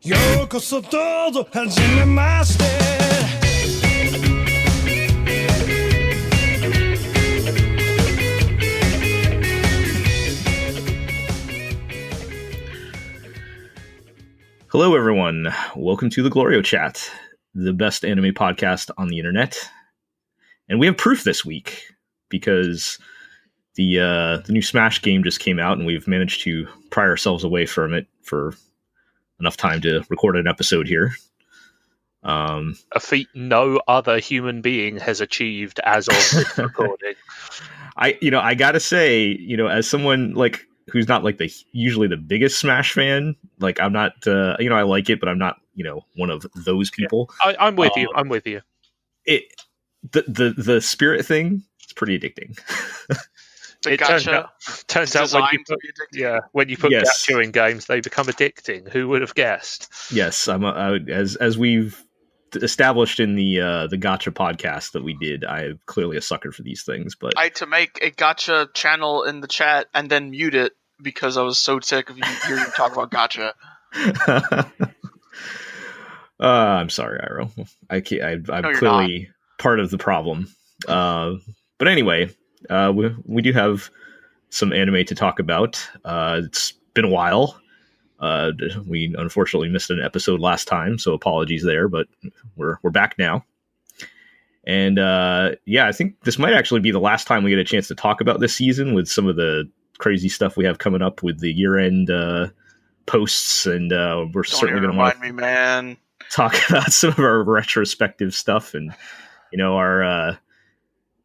ようこそどうぞはじめまして Hello, everyone. Welcome to the GLORIO Chat, the best anime podcast on the internet. And we have proof this week because the new Smash game just came out, and we've managed to pry ourselves away from it for enough time to record an episode here. A feat no other human being has achieved as of this recording. I gotta say, as someone like who's not like usually the biggest Smash fan, like I'm not, I like it, but I'm not, one of those people. Yeah, I'm with you. I'm with you. The spirit thing is pretty addicting. Turns out when you put gacha in games, they become addicting. Who would have guessed? Yes, as we've established in the gacha podcast that we did, I'm clearly a sucker for these things. But I had to make a gacha channel in the chat and then mute it because I was so sick of hearing you talk about gacha. I'm sorry, Iro. I'm clearly not part of the problem. But anyway, we do have some anime to talk about. It's been a while. We unfortunately missed an episode last time, so apologies there, but we're back now. And I think this might actually be the last time we get a chance to talk about this season with some of the crazy stuff we have coming up with the year-end posts, and we're certainly going to want to talk about some of our retrospective stuff and our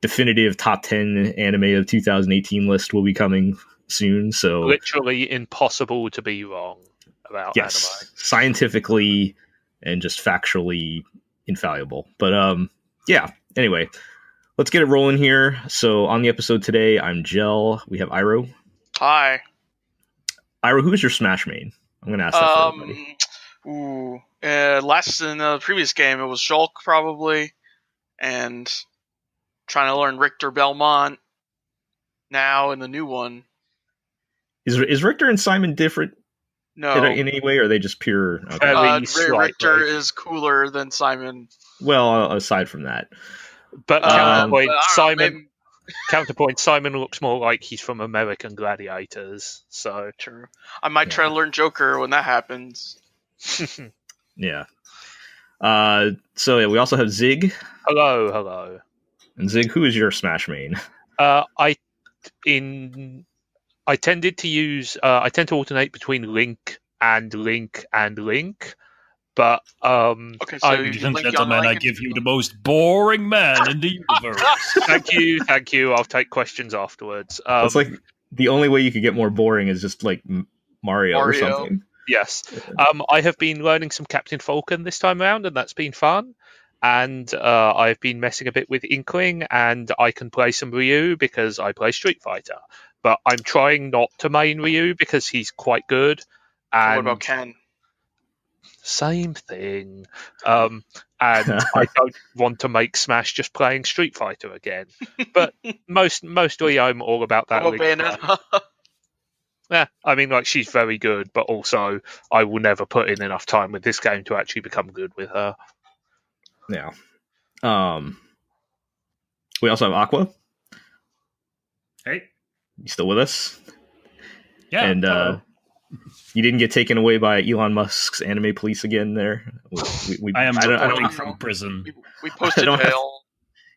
definitive top 10 anime of 2018 list will be coming soon. So literally impossible to be wrong about anime. Scientifically and just factually infallible. But anyway, let's get it rolling here. So on the episode today, I'm Gel. We have Iro. Hi. Iro, who is your Smash main? I'm going to ask that for everybody. Last in the previous game, it was Shulk probably, and trying to learn Richter Belmont now in the new one. Is Richter and Simon different? No. In any way, or are they just pure? Okay. Richter is cooler than Simon. Well, aside from that. But counterpoint, Simon looks more like he's from American Gladiators. So true. I might try to learn Joker when that happens. Yeah. We also have Zig. Hello. And Zig, who is your Smash main? I tend to alternate between Link and Link and Link, but okay, so ladies and gentlemen, I give you the most boring man in the universe. Thank you. I'll take questions afterwards. It's like the only way you could get more boring is just like Mario. Or something. Yes. I have been learning some Captain Falcon this time around, and that's been fun. And I've been messing a bit with Inkling, and I can play some Ryu because I play Street Fighter. But I'm trying not to main Ryu because he's quite good. And what about Ken? Same thing. And I don't want to make Smash just playing Street Fighter again. But mostly I'm all about that. Yeah, I mean, like, she's very good, but also I will never put in enough time with this game to actually become good with her. Yeah. We also have Aqua. Hey. You still with us? Yeah. And you didn't get taken away by Elon Musk's anime police again there? I am reporting from prison. We posted bail.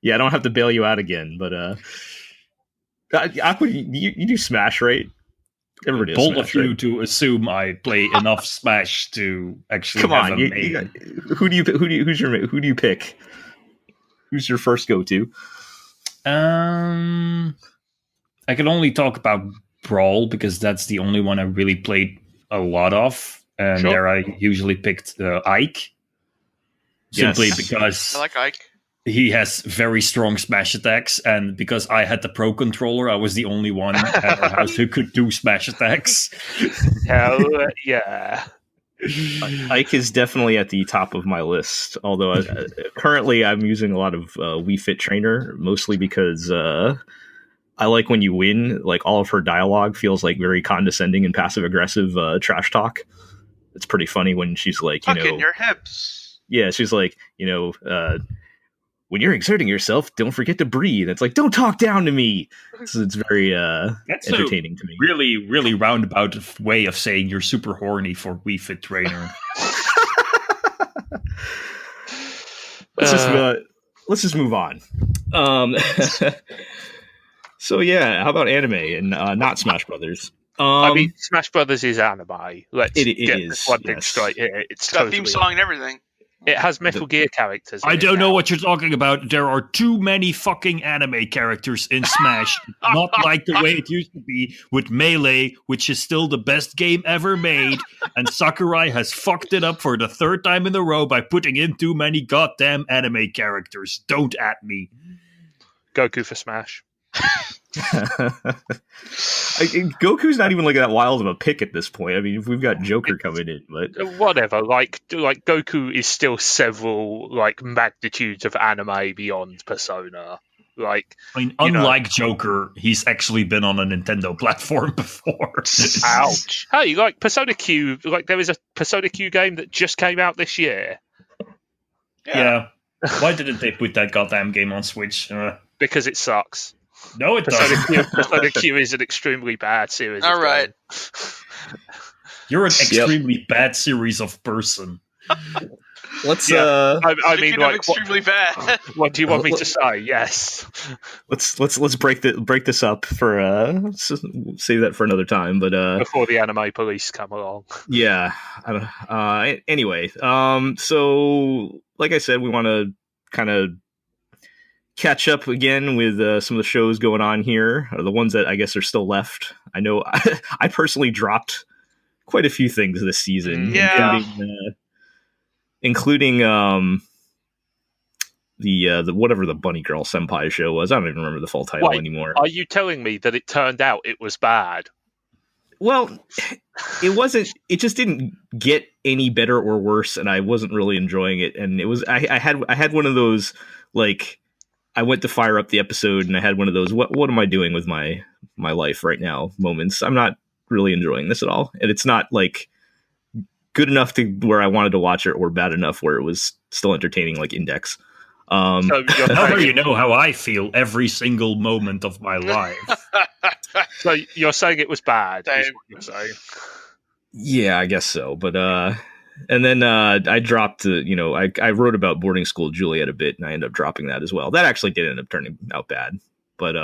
Yeah, I don't have to bail you out again, but Aqua, you do Smash, right? Everybody does Bold Smash, of you right? to assume I play enough Smash to actually Come on, have a main. who do you pick? Who's your first go-to? I can only talk about Brawl because that's the only one I really played a lot of, and there I usually picked Ike. Simply because I like Ike. He has very strong smash attacks, and because I had the Pro Controller, I was the only one at our house who could do smash attacks. Hell yeah. Ike is definitely at the top of my list, although currently I'm using a lot of Wii Fit Trainer, mostly because I like when you win, like all of her dialogue feels like very condescending and passive-aggressive trash talk. it's pretty funny when she's like, Tuck in your hips. Yeah, she's like, when you're exerting yourself, don't forget to breathe. It's like, don't talk down to me. So it's very That's entertaining to me. Really, really roundabout way of saying you're super horny for Wii Fit Trainer. Let's just move on. So yeah, how about anime and not Smash Brothers? I mean, Smash Brothers is anime. Let's it get is, one thing yes. straight here. It's got a theme song and everything. It has Metal Gear characters. I don't know what you're talking about. There are too many fucking anime characters in Smash. Not like the way it used to be with Melee, which is still the best game ever made. And Sakurai has fucked it up for the third time in a row by putting in too many goddamn anime characters. Don't at me. Goku for Smash. Goku's not even like that wild of a pick at this point. I mean, if we've got Joker coming in, but whatever. Like Goku is still several like magnitudes of anime beyond Persona. Like, I mean, unlike Joker, he's actually been on a Nintendo platform before. Ouch! Hey, like Persona Q. Like there is a Persona Q game that just came out this year. Yeah. Why didn't they put that goddamn game on Switch? Because it sucks. No, it doesn't. Persona Q is an extremely bad series. All right. You're an extremely bad series of person. Let's. I mean, like, extremely bad. What do you want me to say? Yes. Let's break this up for save that for another time. But before the anime police come along. Yeah. Anyway, so like I said, we want to kind of catch up again with some of the shows going on here, or the ones that I guess are still left. I know I personally dropped quite a few things this season, including the whatever the Bunny Girl Senpai show was. I don't even remember the full title anymore. Are you telling me that it turned out it was bad? Well, it wasn't. It just didn't get any better or worse, and I wasn't really enjoying it. And it was. I had one of those, like, I went to fire up the episode, and I had one of those. What am I doing with my life right now? Moments. I'm not really enjoying this at all, and it's not like good enough to where I wanted to watch it, or bad enough where it was still entertaining, like Index. So you know how I feel every single moment of my life. So you're saying it was bad? Is what you're saying. Yeah, I guess so. But and then I dropped. I wrote about boarding school Juliet a bit, and I ended up dropping that as well. That actually did end up turning out bad. But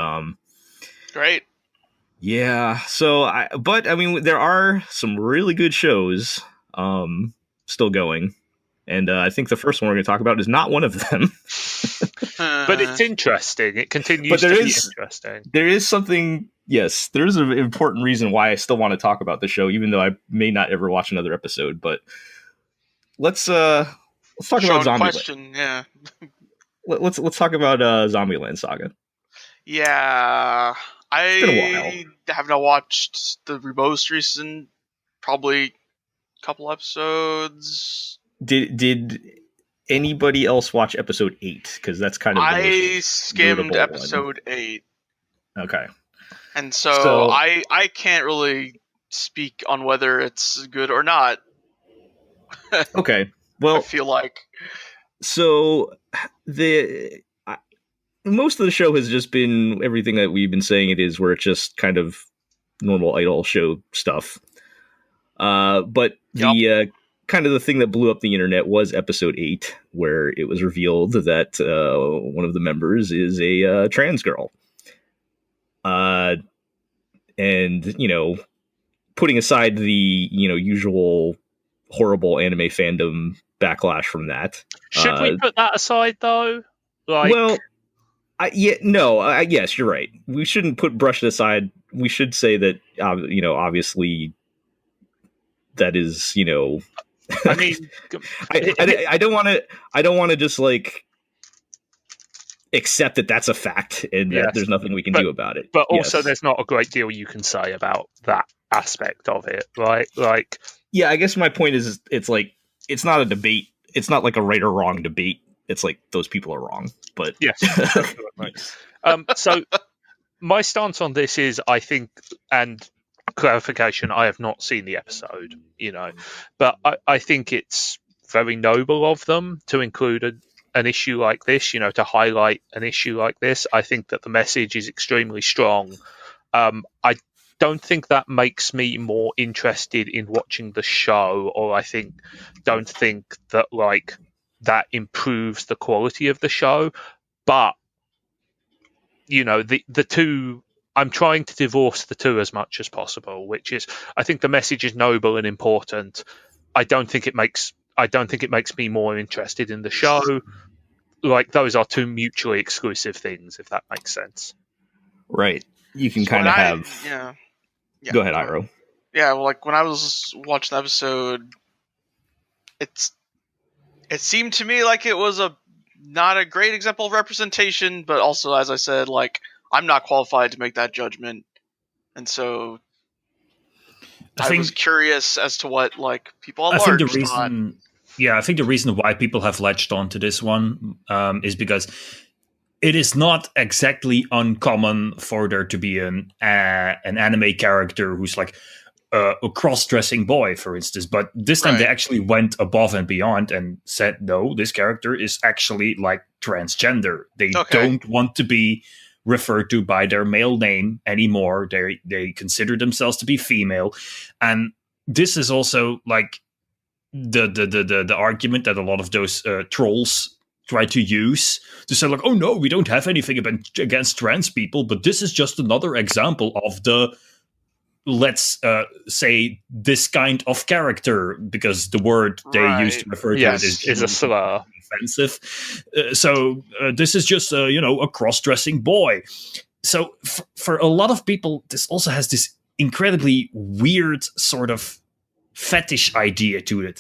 great. Yeah. So I mean, there are some really good shows still going. And I think the first one we're going to talk about is not one of them. But it's interesting. It continues to be interesting. There is something, yes, there is an important reason why I still want to talk about the show, even though I may not ever watch another episode. But let's talk about Zombie Land. Yeah. Let's talk about Zombie Land Saga. Yeah. It's been a while. Have not watched the most recent, probably a couple episodes. Did anybody else watch episode 8? Because that's kind of I skimmed episode 8. Okay, and so I can't really speak on whether it's good or not. Okay, well, I feel like so most of the show has just been everything that we've been saying it is, where it's just kind of normal idol show stuff. But the kind of the thing that blew up the internet was episode 8, where it was revealed that one of the members is a trans girl. And, putting aside the, usual horrible anime fandom backlash from that. Should we put that aside, though? Well, yes, you're right. We shouldn't brush it aside. We should say that, obviously that is, I mean, I don't want to just like accept that that's a fact and that there's nothing we can do about it. But also, there's not a great deal you can say about that aspect of it, right? Like, yeah, I guess my point is, it's like it's not a debate. It's not like a right or wrong debate. It's like those people are wrong. But yes. So my stance on this is, I think, and clarification, I have not seen the episode, but I think it's very noble of them to include an issue like this, to highlight an issue like this. I think that the message is extremely strong. I don't think that makes me more interested in watching the show, or don't think that that improves the quality of the show. But the two, I'm trying to divorce the two as much as possible, which is, I think the message is noble and important. I don't think it makes me more interested in the show. Those are two mutually exclusive things, if that makes sense. Right. You can kind of have. Yeah. Go ahead, Iro. Yeah, well, when I was watching the episode, it seemed to me like it was not a great example of representation, but also, as I said, I'm not qualified to make that judgment, and so I was curious as to what people at large thought. I think the reason why people have latched onto this one is because it is not exactly uncommon for there to be an anime character who's a cross-dressing boy, for instance. But this time they actually went above and beyond and said, no, this character is actually transgender. They don't want to be referred to by their male name anymore. They consider themselves to be female. And this is also the argument that a lot of those trolls try to use to say oh no, we don't have anything against trans people, but this is just another example of the, let's say, this kind of character, because the word they use to refer to it is a slur. Offensive. So this is just a cross-dressing boy. So for a lot of people, this also has this incredibly weird sort of fetish idea to it,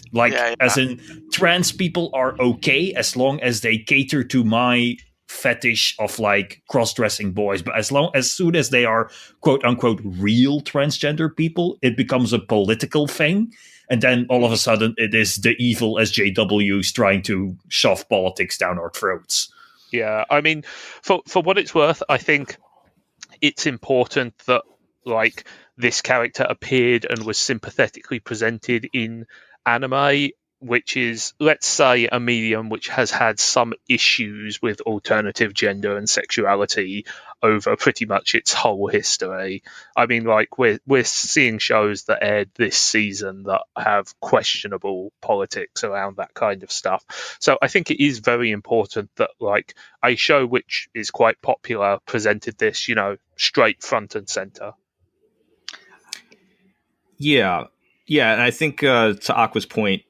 as in trans people are okay as long as they cater to my fetish of cross-dressing boys, but as soon as they are quote unquote real transgender people, it becomes a political thing, and then all of a sudden it is the evil SJWs trying to shove politics down our throats. Yeah, I mean, for what it's worth, I think it's important that this character appeared and was sympathetically presented in anime, which is, let's say, a medium which has had some issues with alternative gender and sexuality over pretty much its whole history. I mean, we're seeing shows that aired this season that have questionable politics around that kind of stuff. So I think it is very important that a show which is quite popular presented this, straight front and center. Yeah, and I think to Aqua's point,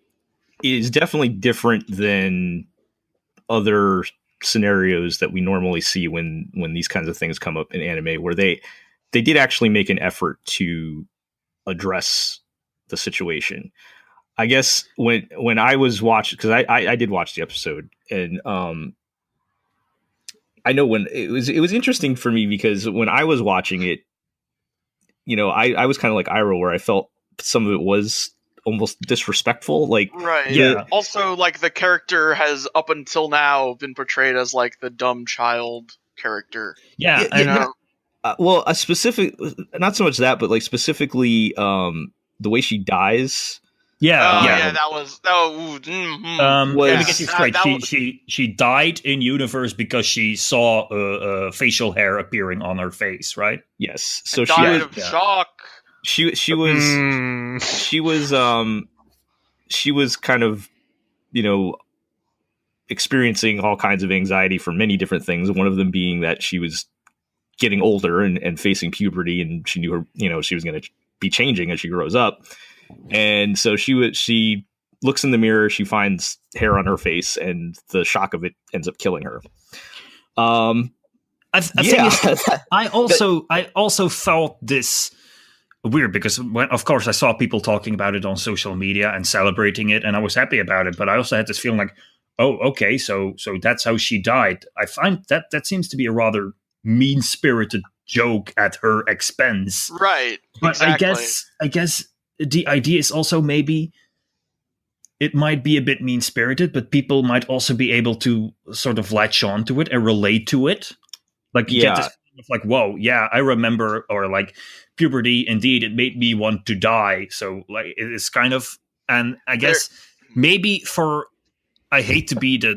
it is definitely different than other scenarios that we normally see when these kinds of things come up in anime, where they did actually make an effort to address the situation. I guess when I was watching, because I did watch the episode, and I know when it was interesting for me, because when I was watching it, I was kind of like Iro, where I felt some of it was almost disrespectful. Also, the character has up until now been portrayed as the dumb child character. Specific, not so much that, but specifically the way she dies. Let me get you straight. She died in universe because she saw facial hair appearing on her face, right? Yes. So she died of shock. She was kind of, experiencing all kinds of anxiety for many different things. One of them being that she was getting older and facing puberty, and she knew she was going to be changing as she grows up. And so she looks in the mirror, she finds hair on her face, and the shock of it ends up killing her. I also felt this weird, because of course I saw people talking about it on social media and celebrating it, and I was happy about it, but I also had this feeling oh, okay, so that's how she died. I find that seems to be a rather mean-spirited joke at her expense. Right. But exactly. I guess the idea is also maybe it might be a bit mean-spirited, but people might also be able to sort of latch on to it and relate to it. of like, whoa, yeah, I remember, or like puberty, indeed, it made me want to die. So like it's kind of, and I guess maybe for, I hate to be the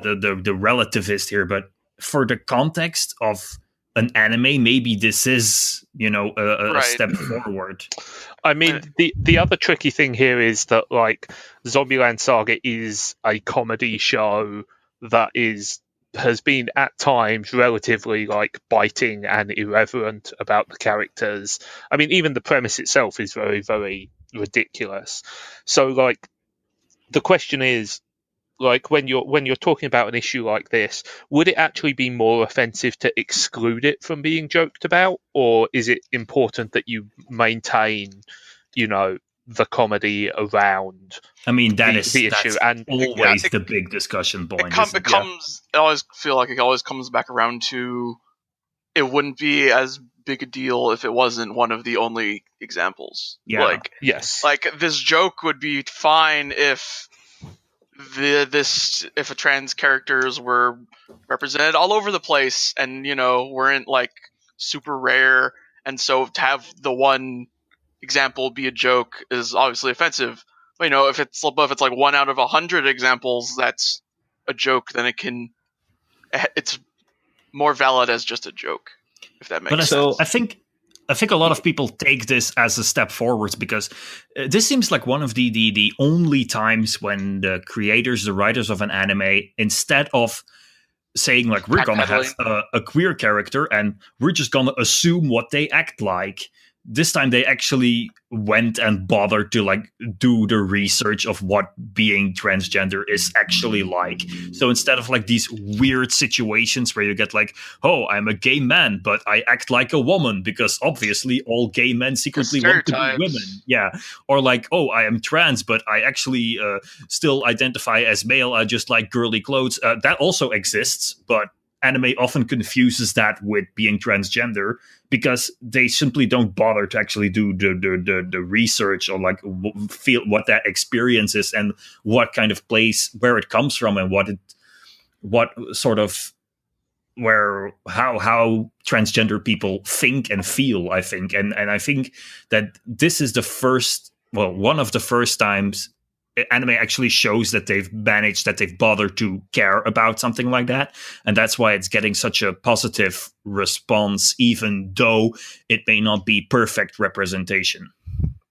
relativist here, but for the context of an anime, maybe this is, a step forward. I mean, the other tricky thing here is that like Zombie Land Saga is a comedy show that has been at times relatively like biting and irreverent about the characters. I mean, even the premise itself is very, very ridiculous. So like the question is, like when you're talking about an issue like this, would it actually be more offensive to exclude it from being joked about, or is it important that you maintain, the comedy around? I mean, the issue, that's and always the big discussion point. I always feel like it always comes back around to it wouldn't be as big a deal if it wasn't one of the only examples. Yeah. Yes. Like this joke would be fine if if a trans characters were represented all over the place and weren't like super rare, and so to have the one example be a joke is obviously offensive. But, if it's like 1 out of 100 examples that's a joke, then it's more valid as just a joke, if that makes sense. I think a lot of people take this as a step forwards, because this seems like one of the only times when the creators, the writers of an anime, instead of saying like, we're going to have a queer character and we're just going to assume what they act like, this time they actually went and bothered to like do the research of what being transgender is actually like. So instead of like these weird situations where you get like, oh, I'm a gay man, but I act like a woman, because obviously all gay men secretly want to be women. Yeah. Or like, oh, I am trans, but I actually still identify as male. I just like girly clothes. That also exists, but anime often confuses that with being transgender, because they simply don't bother to actually do the research or like feel what that experience is and what kind of place, where it comes from, and what sort of how transgender people think and feel, I think. And I think that this is one of the first times anime actually shows that they've bothered to care about something like that. And that's why it's getting such a positive response, even though it may not be perfect representation.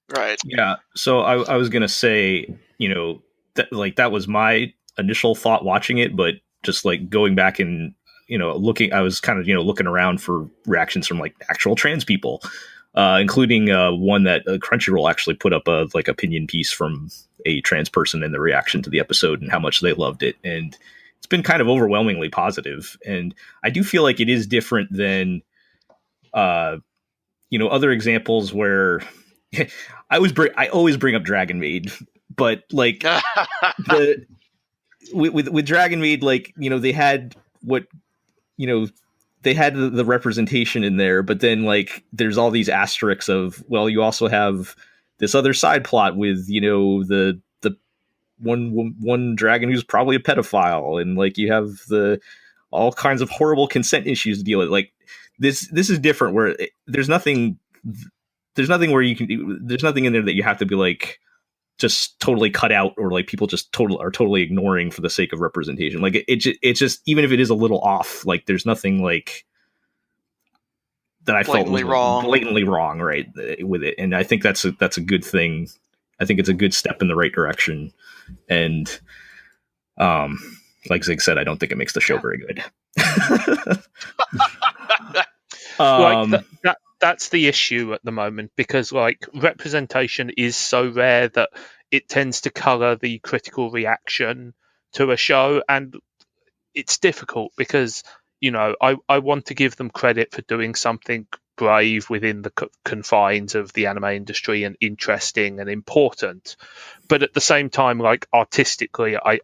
Right. Yeah. So I was going to say, that was my initial thought watching it, but just like going back and, looking, I was kind of, looking around for reactions from like actual trans people, including one that Crunchyroll actually put up a like opinion piece from a trans person in the reaction to the episode and how much they loved it. And it's been kind of overwhelmingly positive. And I do feel like it is different than, other examples where I always bring up Dragon Maid, but like with Dragon Maid, like, they had they had the representation in there, but then like there's all these asterisks of, well, you also have this other side plot with, the one dragon who's probably a pedophile, and like you have all kinds of horrible consent issues to deal with. Like this is different, where there's nothing where you can, there's nothing in there that you have to be like just totally cut out, or like people just are totally ignoring for the sake of representation. Like it's just, even if it is a little off, like there's nothing like that I felt was blatantly wrong, right, with it. And I think that's a good thing. I think it's a good step in the right direction. And like Zig said, I don't think it makes the show very good. That's the issue at the moment, because like representation is so rare that it tends to color the critical reaction to a show, and it's difficult because I want to give them credit for doing something brave within the confines of the anime industry and interesting and important, but at the same time, like artistically, I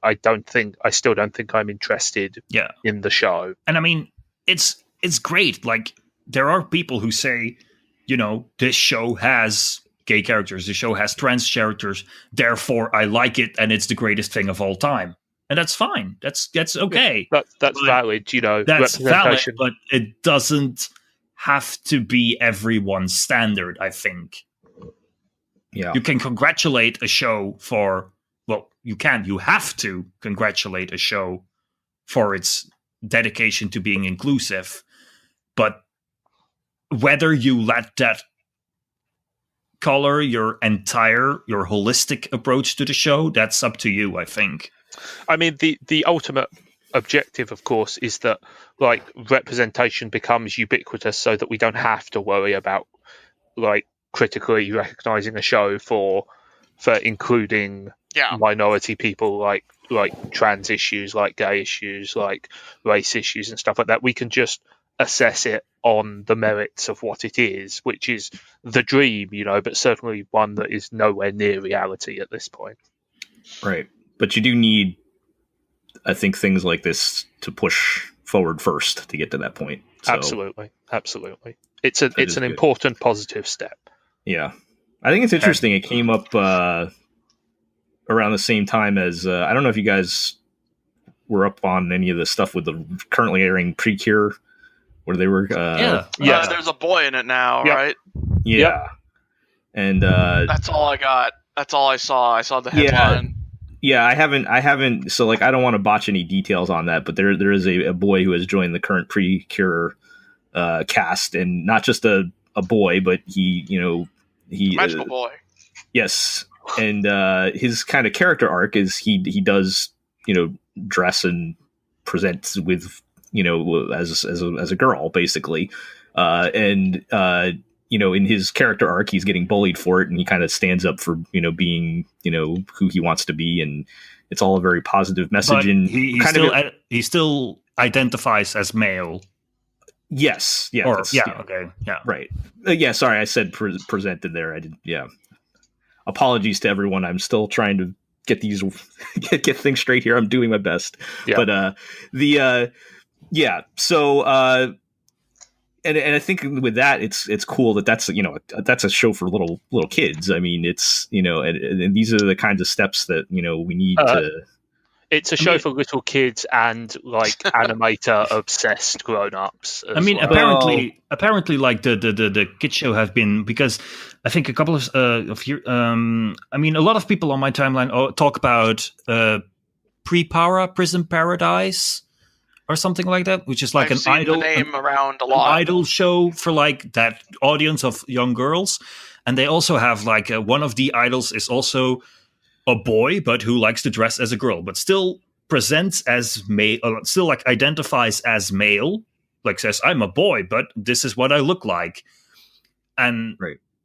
still don't think I'm interested in the show. And I mean, it's great. Like, there are people who say, this show has gay characters, this show has trans characters, therefore I like it, and it's the greatest thing of all time. And that's fine. That's okay. That's valid, That's valid, but it doesn't have to be everyone's standard, I think. Yeah. You can congratulate a show for, well, you have to congratulate a show for its dedication to being inclusive. But whether you let that color your holistic approach to the show, that's up to you, I think. I mean, the ultimate objective, of course, is that like representation becomes ubiquitous, so that we don't have to worry about like critically recognizing a show for including minority people, like trans issues, like gay issues, like race issues and stuff like that. We can just assess it on the merits of what it is, which is the dream, but certainly one that is nowhere near reality at this point. Right. But you do need, I think, things like this to push forward first to get to that point. So, absolutely. It's an important positive step. Yeah. I think it's interesting. It came up around the same time as, I don't know if you guys were up on any of the stuff with the currently airing Precure, where they were... there's a boy in it now, right? Yeah. Yep. And... that's all I got. That's all I saw. I saw the headline. Yeah, I haven't. So, like, I don't want to botch any details on that, but there is a boy who has joined the current Precure cast, and not just a boy, but he magical boy. Yes, and his kind of character arc is he does dress and present with as a girl, basically, and in his character arc, he's getting bullied for it, and he kind of stands up for being who he wants to be, and it's all a very positive message. But and he still identifies as male. Yes. Yeah. Okay. Yeah. Right. Sorry, I said presented there. I did. Yeah. Apologies to everyone. I'm still trying to get these get things straight here. I'm doing my best. Yeah. But So and I think with that, it's cool that's a show for little kids. I mean, it's and these are the kinds of steps that we need to. It's a show for little kids and like animator obsessed grown-ups. Apparently, like the kids show have been, because I think a couple of years. A lot of people on my timeline talk about Pre-Para Prison Paradise or something like that, which is like I've seen the name around a lot. An idol show for like that audience of young girls, and they also have like one of the idols is also a boy, but who likes to dress as a girl, but still presents as male, still like identifies as male, like says, I'm a boy, but this is what I look like. And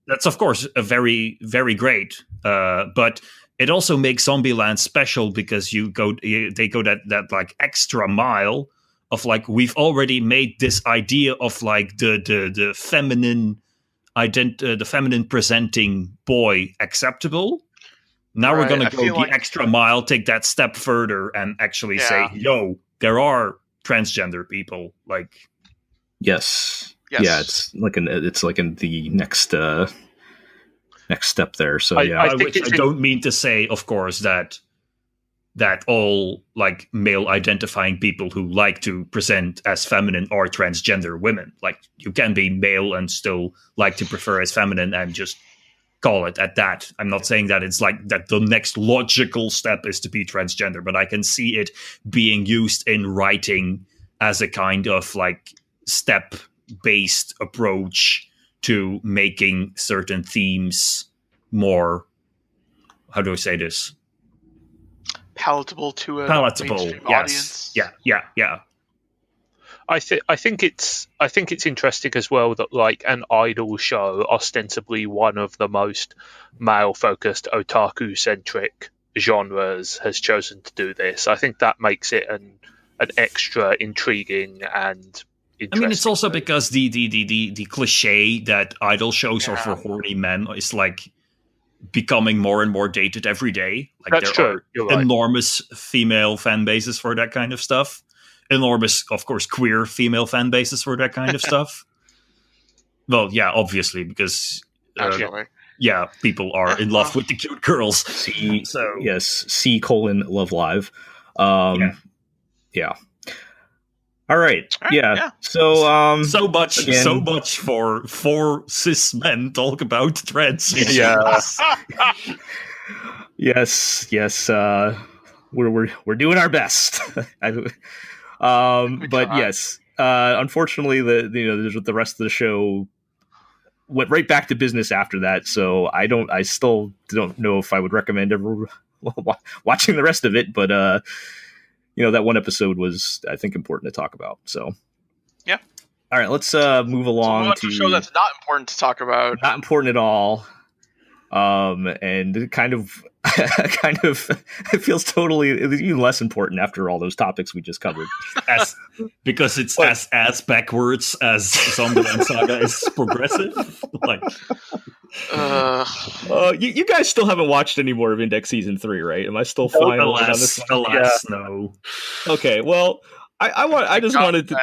that's, of course, a very, very great. But it also makes Zombie Land special because they go that like extra mile of like, we've already made this idea of like the feminine the feminine presenting boy acceptable. Now we're going to go the extra mile, take that step further, and actually say, "Yo, there are transgender people." Like, yes. Yeah, it's like in the next step there. So I don't mean to say, of course, that all like male identifying people who like to present as feminine are transgender women. Like, you can be male and still like to prefer as feminine and just call it at that. I'm not saying that it's like that the next logical step is to be transgender, but I can see it being used in writing as a kind of like step-based approach to making certain themes more, how do I say this? Palatable to a mainstream yes. audience. Yeah. I think it's interesting as well that like an idol show, ostensibly one of the most male-focused otaku-centric genres, has chosen to do this. I think that makes it an extra intriguing and interesting. I mean, it's also because the cliche that idol shows are for horny men is like becoming more and more dated every day. Like, that's there true. are enormous female fan bases for that kind of stuff. Enormous, of course, queer female fan bases for that kind of stuff. Well, yeah, obviously, because people are in love with the cute girls. C:*Love Live. Yeah. All right. All right, Yeah. yeah. So So much again- for four cis men talk about trans issues. Yeah. yes. We're doing our best. But try. yes. Unfortunately, the rest of the show went right back to business after that. So I still don't know if I would recommend ever watching the rest of it. But that one episode was, I think, important to talk about. So Yeah. All right, let's move along to a show that's not important to talk about. Not important at all. And kind of it feels totally even less important after all those topics we just covered. Because it's as backwards as Zombie Land Saga is progressive. Like, you guys still haven't watched any more of Index Season 3, right? Am I still flying on this? Alas, no. Okay, well, I just wanted to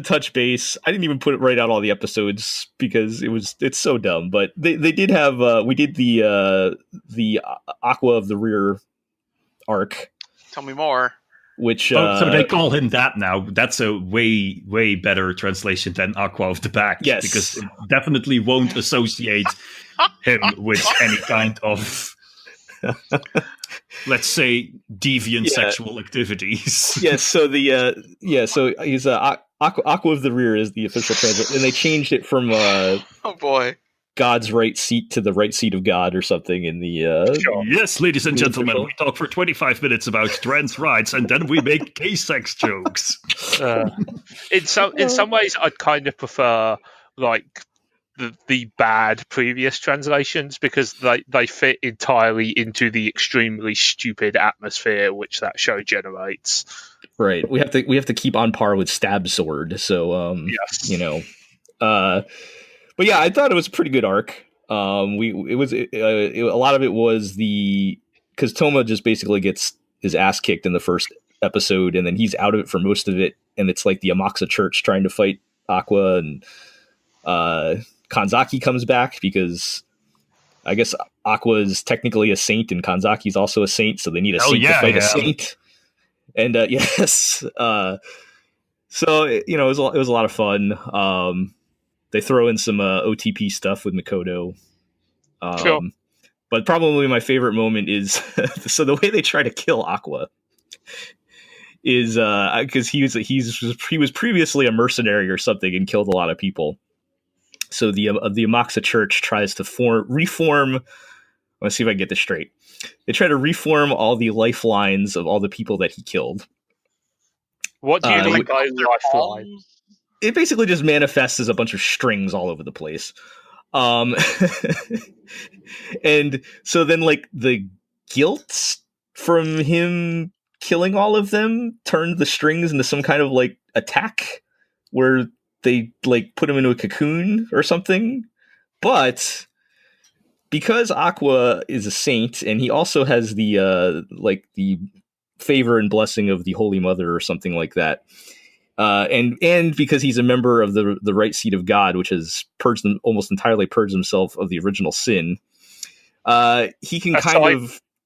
touch base. I didn't even put out all the episodes because it's so dumb. But they did have we did the Aqua of the Rear arc. Tell me more. Which so they call him that now. That's a way better translation than Aqua of the Back. Yes, because it definitely won't associate him with any kind of, let's say, deviant sexual activities. Yes. So so he's Aqua of the Rear is the official translation, and they changed it from oh boy, God's right seat to the right seat of God or something in the Yes, ladies and gentlemen, we talk for 25 minutes about trans rights and then we make gay sex jokes. In some ways I'd kind of prefer like the bad previous translations because they fit entirely into the extremely stupid atmosphere which that show generates. Right. We have to keep on par with Stab Sword. So yes. But yeah, I thought it was a pretty good arc. A lot of it was because Toma just basically gets his ass kicked in the first episode, and then he's out of it for most of it, and it's like the Amakusa Church trying to fight Aqua, and Kanzaki comes back because I guess Aqua is technically a saint, and Kanzaki's also a saint, so they need a saint to fight a saint. And yes, so it was a lot of fun. They throw in some OTP stuff with Makoto. Sure. But probably my favorite moment is so the way they try to kill Aqua is because he was previously a mercenary or something and killed a lot of people. So the Amakusa Church tries to reform. Let's see if I can get this straight. They try to reform all the lifelines of all the people that he killed. What do you mean by lifeline? It basically just manifests as a bunch of strings all over the place. And so then like the guilt from him killing all of them turned the strings into some kind of like attack where they like put him into a cocoon or something. But because Aqua is a saint and he also has the favor and blessing of the Holy Mother or something like that. And because he's a member of the right seat of God, which has almost entirely purged himself of the original sin, he can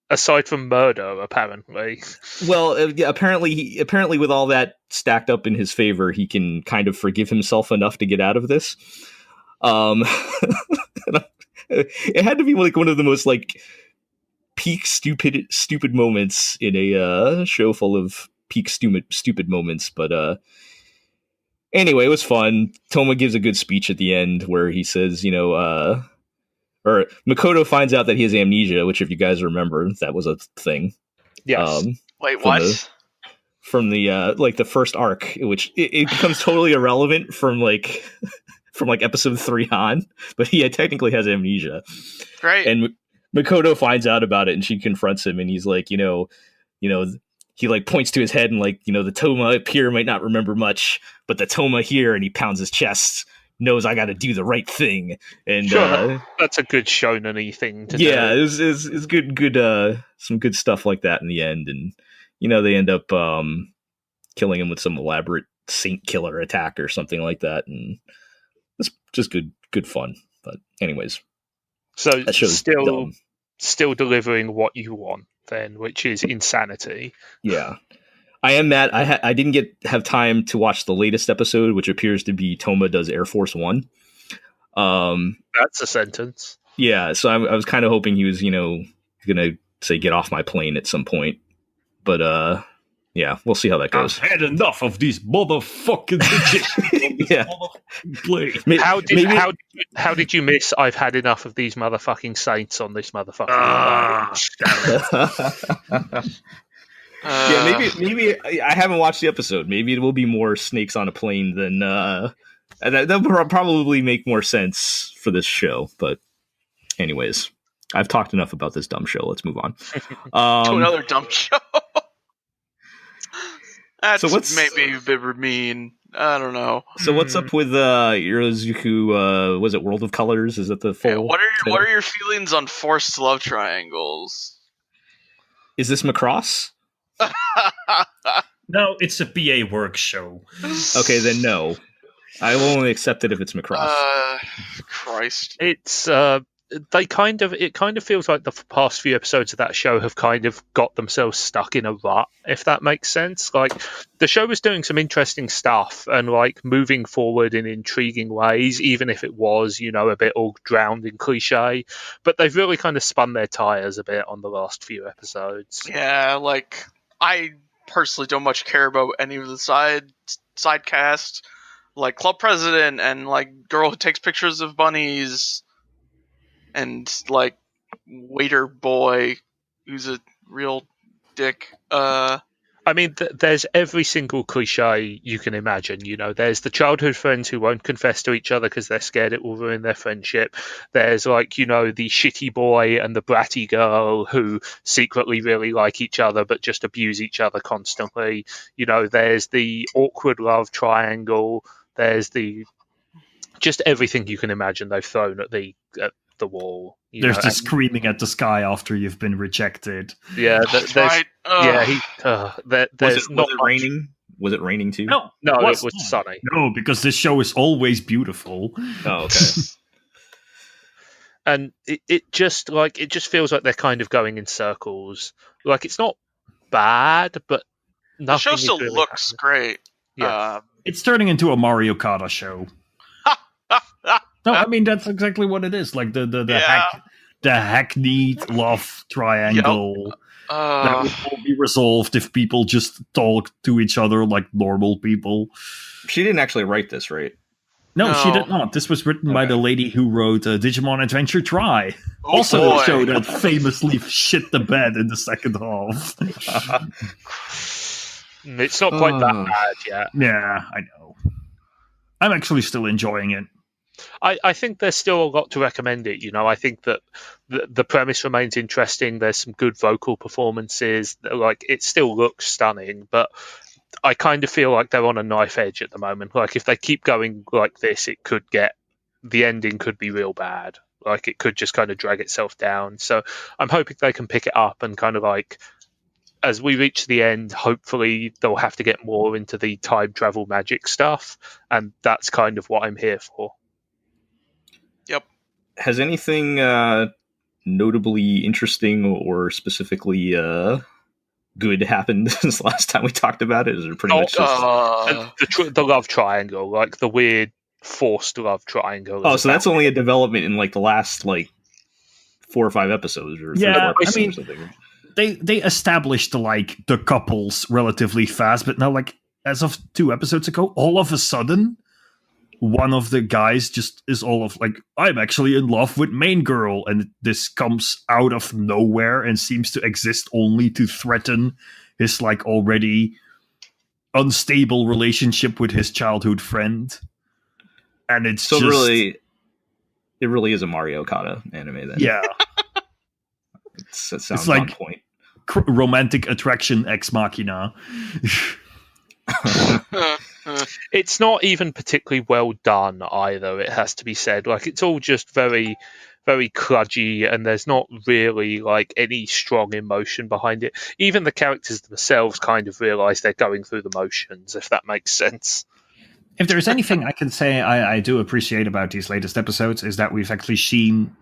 aside from murder, apparently. Well, yeah, apparently with all that stacked up in his favor, he can kind of forgive himself enough to get out of this. It had to be like one of the most like peak stupid moments in a show full of peak stupid moments, but anyway, it was fun. Toma gives a good speech at the end where he says, or Makoto finds out that he has amnesia, which if you guys remember, that was a thing. Yes. Wait, what? From the first arc, which it becomes totally irrelevant from episode 3 on, but he technically has amnesia. Great. And Makoto finds out about it, and she confronts him, and he's like, he like points to his head and like, the Toma up here might not remember much, but the Toma here, and he pounds his chest, knows I got to do the right thing. And sure, that's a good shonen-y thing to do. Yeah, it's good, some good stuff like that in the end. And, they end up killing him with some elaborate saint killer attack or something like that. And it's just good fun. But anyways. So still delivering what you want then, which is insanity. Yeah. I am mad. I didn't have time to watch the latest episode, which appears to be Toma does Air Force One. That's a sentence. Yeah, so I was kind of hoping he was, gonna say get off my plane at some point, but yeah, we'll see how that goes. I've had enough of these motherfucking bitches. Yeah. Plane. How did you miss? I've had enough of these motherfucking saints on this motherfucking. Yeah, maybe I haven't watched the episode. Maybe it will be more snakes on a plane than that will probably make more sense for this show. But anyways, I've talked enough about this dumb show. Let's move on to another dumb show. That's so maybe a bit mean. I don't know. So what's up with Irozuku? Was it World of Colors? Is that the full? Yeah, what are your feelings on forced love triangles? Is this Macross? No, it's a PA work show. Okay, then no. I will only accept it if it's Macross. Christ. It's it kind of feels like the past few episodes of that show have kind of got themselves stuck in a rut, if that makes sense. Like, the show was doing some interesting stuff and like moving forward in intriguing ways, even if it was, a bit all drowned in cliche. But they've really kind of spun their tires a bit on the last few episodes. Yeah, like, I personally don't much care about any of the side cast, like club president and like girl who takes pictures of bunnies. And, like, waiter boy, who's a real dick. I mean, there's every single cliche you can imagine. There's the childhood friends who won't confess to each other because they're scared it will ruin their friendship. There's, like, the shitty boy and the bratty girl who secretly really like each other but just abuse each other constantly. There's the awkward love triangle. There's just everything you can imagine they've thrown at the wall. There's the screaming at the sky after you've been rejected. Yeah, that's right. There's was it raining? Was it raining too? No, it was sunny. No, because this show is always beautiful. Oh, okay. And it just feels like they're kind of going in circles. Like, it's not bad, but nothing. The show still really looks great. Yeah. It's turning into a Mario Kart show. No, I mean that's exactly what it is. Like the hackneyed love triangle that would all be resolved if people just talk to each other like normal people. She didn't actually write this, right? No, she did not. This was written by the lady who wrote Digimon Adventure Tri. Also a show that famously shit the bed in the second half. It's not quite that bad yet. Yeah, I know. I'm actually still enjoying it. I think there's still a lot to recommend it. I think that the premise remains interesting. There's some good vocal performances. Like, it still looks stunning, but I kind of feel like they're on a knife edge at the moment. Like, if they keep going like this, the ending could be real bad. Like, it could just kind of drag itself down. So I'm hoping they can pick it up and kind of like, as we reach the end, hopefully they'll have to get more into the time travel magic stuff. And that's kind of what I'm here for. Yep. Has anything notably interesting or specifically good happened since the last time we talked about it? Is it pretty much just the love triangle, like the weird forced love triangle? Oh, so that's only a development in like the last 4 or 5 episodes, or 3 or 4 episodes or something. They established the couples relatively fast, but now as of 2 episodes ago, all of a sudden, one of the guys just is all of I'm actually in love with main girl, and this comes out of nowhere and seems to exist only to threaten his already unstable relationship with his childhood friend. And it's so it really is a Mario Kata anime then. Yeah. It sounds on point. Romantic attraction ex machina. It's not even particularly well done either, it has to be said. It's all just very, very kludgy, and there's not really any strong emotion behind it. Even the characters themselves kind of realize they're going through the motions, if that makes sense. If there's anything I can say I do appreciate about these latest episodes, is that we've actually seen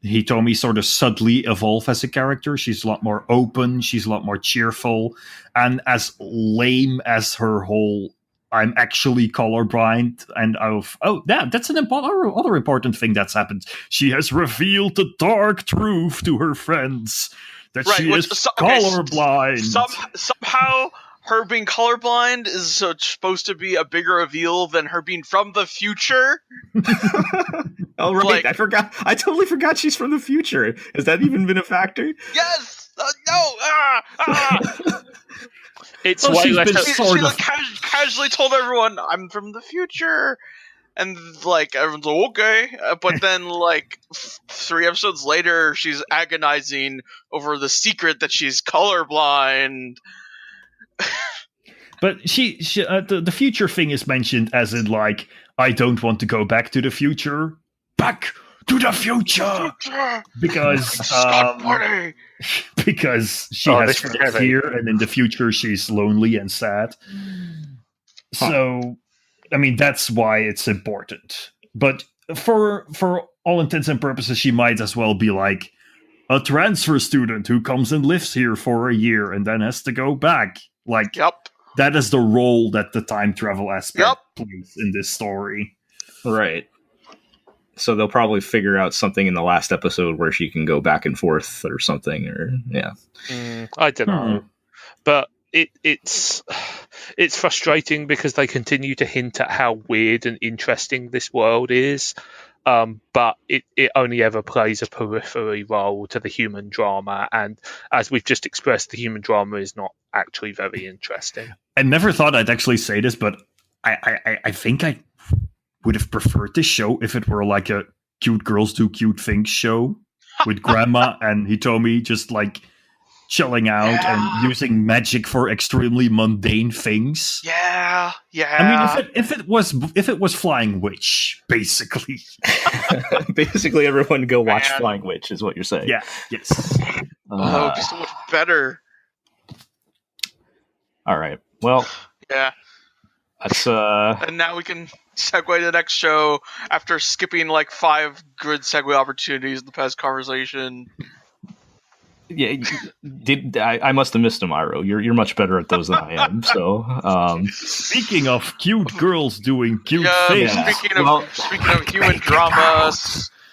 Hitomi sort of subtly evolve as a character. She's a lot more open. She's a lot more cheerful. And as lame as her whole "I'm actually colorblind," and that's an other important thing that's happened. She has revealed the dark truth to her friends that she is colorblind. Somehow, her being colorblind is supposed to be a bigger reveal than her being from the future. Oh, right. Like, I forgot. I totally forgot she's from the future. Has that even been a factor? Yes! No! It's way less. She casually told everyone, "I'm from the future," and like everyone's like, "Okay," but then like 3 episodes later, she's agonizing over the secret that she's colorblind. But the future thing is mentioned as in like, I don't want to go back to the future. Back to the future! Because she has friends here, and in the future she's lonely and sad. So, I mean, that's why it's important. But for all intents and purposes, she might as well be like a transfer student who comes and lives here for a year and then has to go back. Like, that is the role that the time travel aspect plays in this story. Right. So they'll probably figure out something in the last episode where she can go back and forth or something, or I don't know, but it's frustrating because they continue to hint at how weird and interesting this world is, but it only ever plays a periphery role to the human drama, and as we've just expressed, the human drama is not actually very interesting. I never thought I'd actually say this, but I think I would have preferred this show if it were like a cute girls do cute things show with Grandma and Hitomi just like chilling out and using magic for extremely mundane things. Yeah. I mean, if it was Flying Witch, basically. Basically, everyone go watch Flying Witch is what you're saying. Yeah. Yes. It would be so much better. All right. Well. Yeah. That's And now we can segue to the next show after skipping like 5 good segue opportunities in the past conversation. Yeah, I must have missed them, Iro. You're much better at those than I am. So, speaking of cute girls doing cute things, speaking of human drama,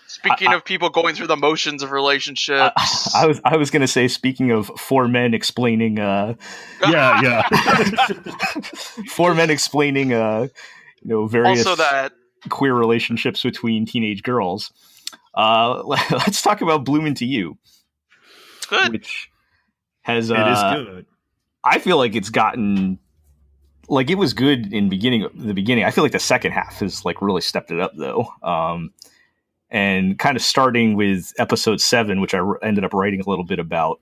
speaking of people going through the motions of relationships, I was gonna say, speaking of 4 men explaining, 4 men explaining, various also that queer relationships between teenage girls. Let's talk about Bloom Into You. Good. Which has it is good. I feel like it's gotten like it was good in the beginning. I feel like the second half has like really stepped it up though. And kind of starting with episode 7, which I ended up writing a little bit about,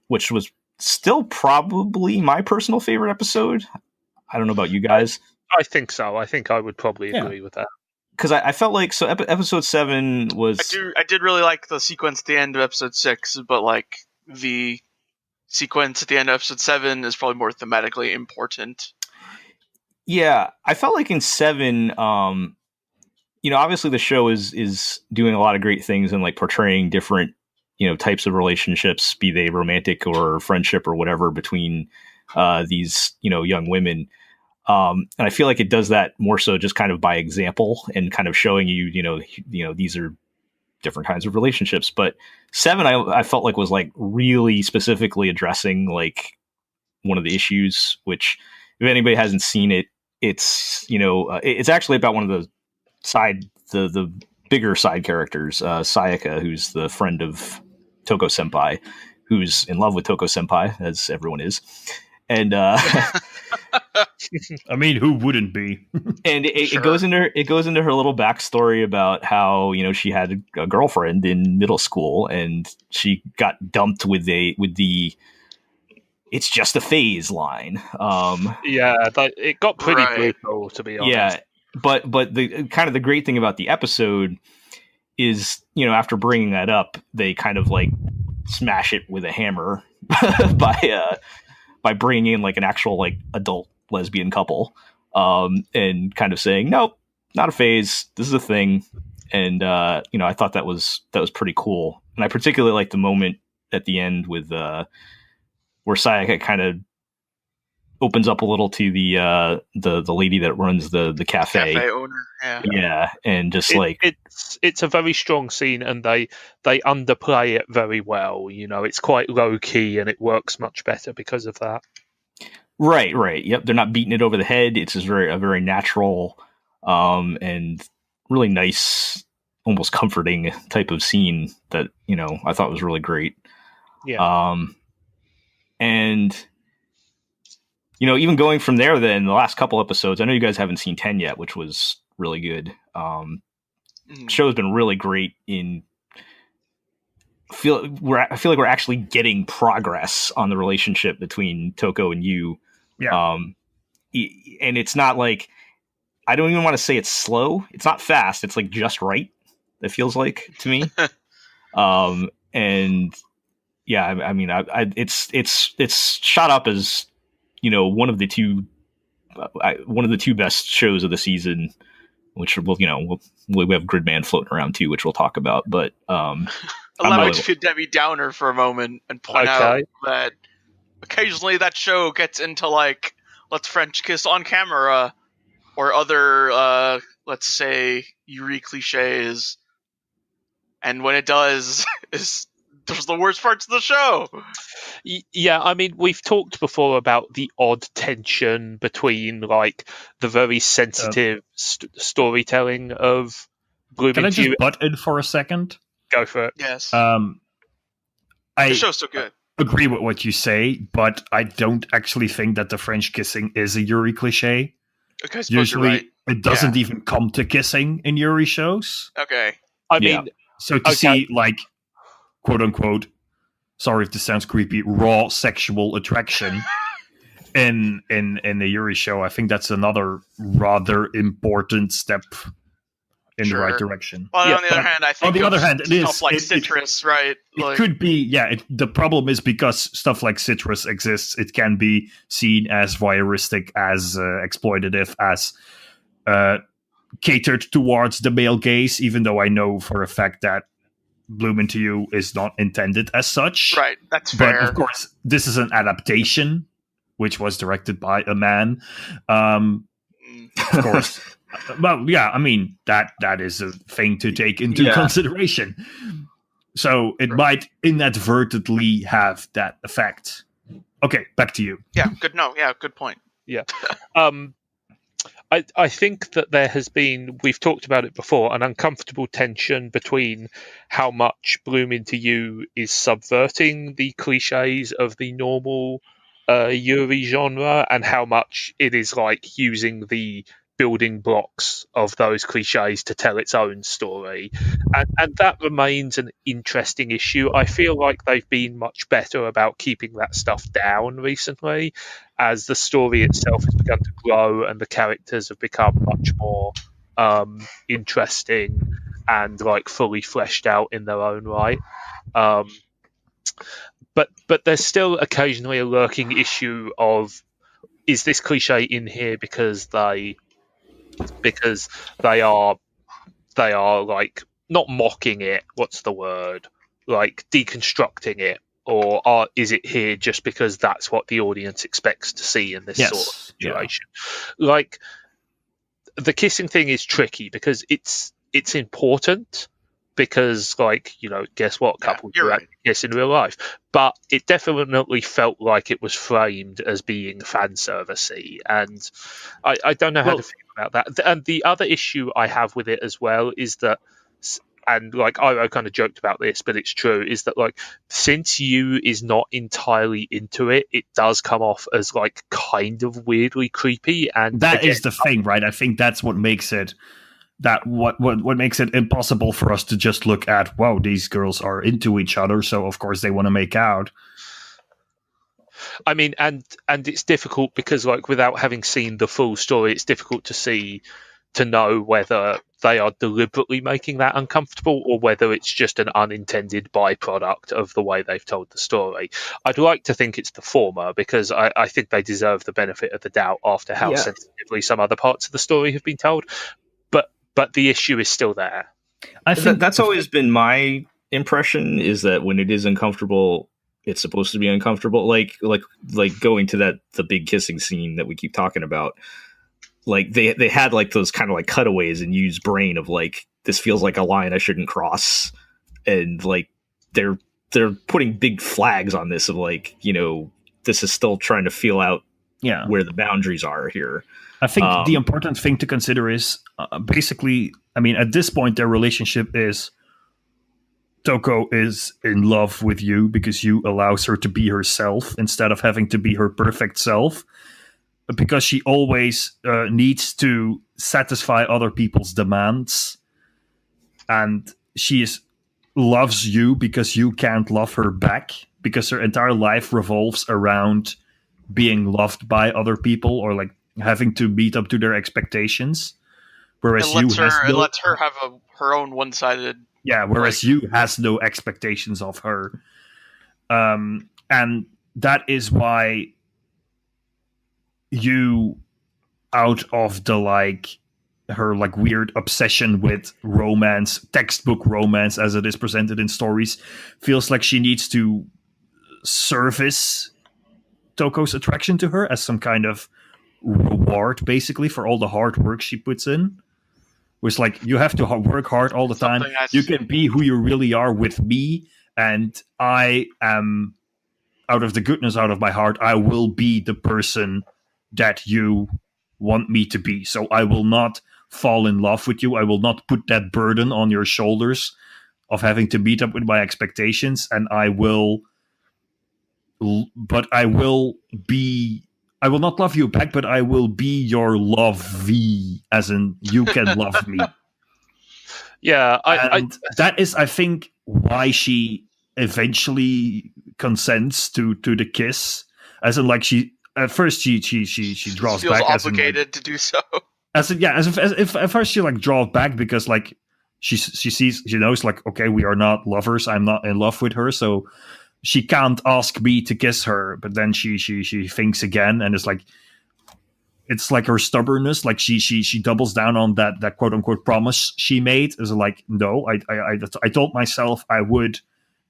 which was still probably my personal favorite episode. I don't know about you guys. I think so. I think I would probably agree with that. Because I felt like episode 7 was. I did really like the sequence at the end of episode 6, but like the sequence at the end of episode 7 is probably more thematically important. Yeah, I felt like in 7, obviously the show is doing a lot of great things and like portraying different types of relationships, be they romantic or friendship or whatever, between these young women. And I feel like it does that more so just kind of by example and kind of showing you, these are different kinds of relationships. But 7, I felt like was like really specifically addressing like one of the issues, which if anybody hasn't seen it, it's, it's actually about one of the bigger side characters, Sayaka, who's the friend of Toko Senpai, who's in love with Toko Senpai, as everyone is. And I mean, who wouldn't be? And it goes into her little backstory about how she had a girlfriend in middle school and she got dumped with the "it's just a phase" line. It got pretty brutal, to be honest. Yeah, but the kind of the great thing about the episode is after bringing that up, they kind of like smash it with a hammer by bringing in like an actual like adult lesbian couple, and kind of saying, nope, not a phase. This is a thing. and I thought that was pretty cool, and I particularly liked the moment at the end with where Sayaka kind of opens up a little to the lady that runs the cafe. Cafe owner, yeah, and just it's a very strong scene, and they underplay it very well. It's quite low key, and it works much better because of that. Right. Yep, they're not beating it over the head. It's just a very natural, and really nice, almost comforting type of scene that I thought was really great. Yeah. And even going from there, then the last couple episodes, I know you guys haven't seen 10 yet, which was really good. Show's been really great I feel like we're actually getting progress on the relationship between Toko and Yu. Yeah. And it's not like, I don't even want to say it's slow. It's not fast. It's like just right. It feels like to me. And yeah, I mean, it's shot up as one of the two best shows of the season, which we have Gridman floating around too, which we'll talk about. But allow me to be Debbie Downer for a moment and point out that occasionally that show gets into like, let's French kiss on camera, or other let's say Yuri cliches, and when it does, those are the worst parts of the show. Yeah, I mean, we've talked before about the odd tension between like the very sensitive storytelling of Bloom Can I Into just You. butt in for a second? Go for it. Yes. The show's so good. Agree with what you say, but I don't actually think that the French kissing is a Yuri cliche. Okay, I suppose Usually, you're right. it doesn't even come to kissing in Yuri shows. Okay. I mean, So to see, like, quote unquote, sorry if this sounds creepy, raw sexual attraction in the Yuri show, I think that's another rather important step in the right direction. Well, on the other hand, I think it is stuff like Citrus, right? It could be, the problem is because stuff like Citrus exists, it can be seen as voyeuristic, as exploitative, as catered towards the male gaze, even though I know for a fact that Bloom Into You is not intended as such. Right, that's fair. But of course, this is an adaptation, which was directed by a man. Of course. Well, yeah, I mean, that is a thing to take into consideration. So it might inadvertently have that effect. Okay, back to you. Yeah, good. No, yeah, good point. Yeah. I think that there has been, we've talked about it before, an uncomfortable tension between how much Bloom Into You is subverting the cliches of the normal Yuri genre, and how much it is like using the building blocks of those cliches to tell its own story, and that remains an interesting issue. I feel like they've been much better about keeping that stuff down recently, as the story itself has begun to grow and the characters have become much more interesting and like fully fleshed out in their own right. But there's still occasionally a lurking issue of, is this cliche in here because they are like not mocking it, what's the word, like deconstructing it, or is it here just because that's what the audience expects to see in this sort of situation? Like, the kissing thing is tricky because it's important, because, like, guess what, couples do actually kiss in real life, but it definitely felt like it was framed as being fan servicey, and I don't know how to feel about that. And the other issue I have with it as well is that, and like I kind of joked about this, but it's true, is that like, since Yu is not entirely into it, it does come off as like kind of weirdly creepy, and that is the thing, right? I think that's what makes it what makes it impossible for us to just look at, wow, these girls are into each other, so of course they want to make out. I mean, and it's difficult because, like, without having seen the full story, it's difficult to know whether they are deliberately making that uncomfortable or whether it's just an unintended byproduct of the way they've told the story. I'd like to think it's the former, because I think they deserve the benefit of the doubt after how sensitively some other parts of the story have been told. But the issue is still there. I think That's always been my impression, is that when it is uncomfortable, it's supposed to be uncomfortable. Like going to the big kissing scene that we keep talking about. Like they had like those kind of like cutaways and Yu's brain of like, this feels like a line I shouldn't cross, and like they're putting big flags on this of like, this is still trying to feel out where the boundaries are here. I think the important thing to consider is basically, I mean, at this point, their relationship is Toko is in love with you because you allows her to be herself instead of having to be her perfect self, because she always needs to satisfy other people's demands, and she loves you because you can't love her back, because her entire life revolves around being loved by other people or like having to meet up to their expectations. Whereas it lets her have her own one-sided. Yeah, whereas you has no expectations of her. And that is why you, out of the like her like weird obsession with romance, textbook romance as it is presented in stories, feels like she needs to service Toko's attraction to her as some kind of reward, basically, for all the hard work she puts in. Which, like, you have to work hard all the time. You can be who you really are with me, and I am, out of the goodness out of my heart, I will be the person that you want me to be. So I will not fall in love with you. I will not put that burden on your shoulders of having to meet up with my expectations, and I will not love you back, but I will be your lovey, as in you can love me. Yeah, that is, I think, why she eventually consents to the kiss. As in, like, at first she draws feels back, obligated to do so. As if at first she like draws back because like she knows like, okay, we are not lovers. I'm not in love with her, so she can't ask me to kiss her. But then she thinks again, and it's like her stubbornness. Like she doubles down on that quote unquote promise she made. Is like, no, I told myself I would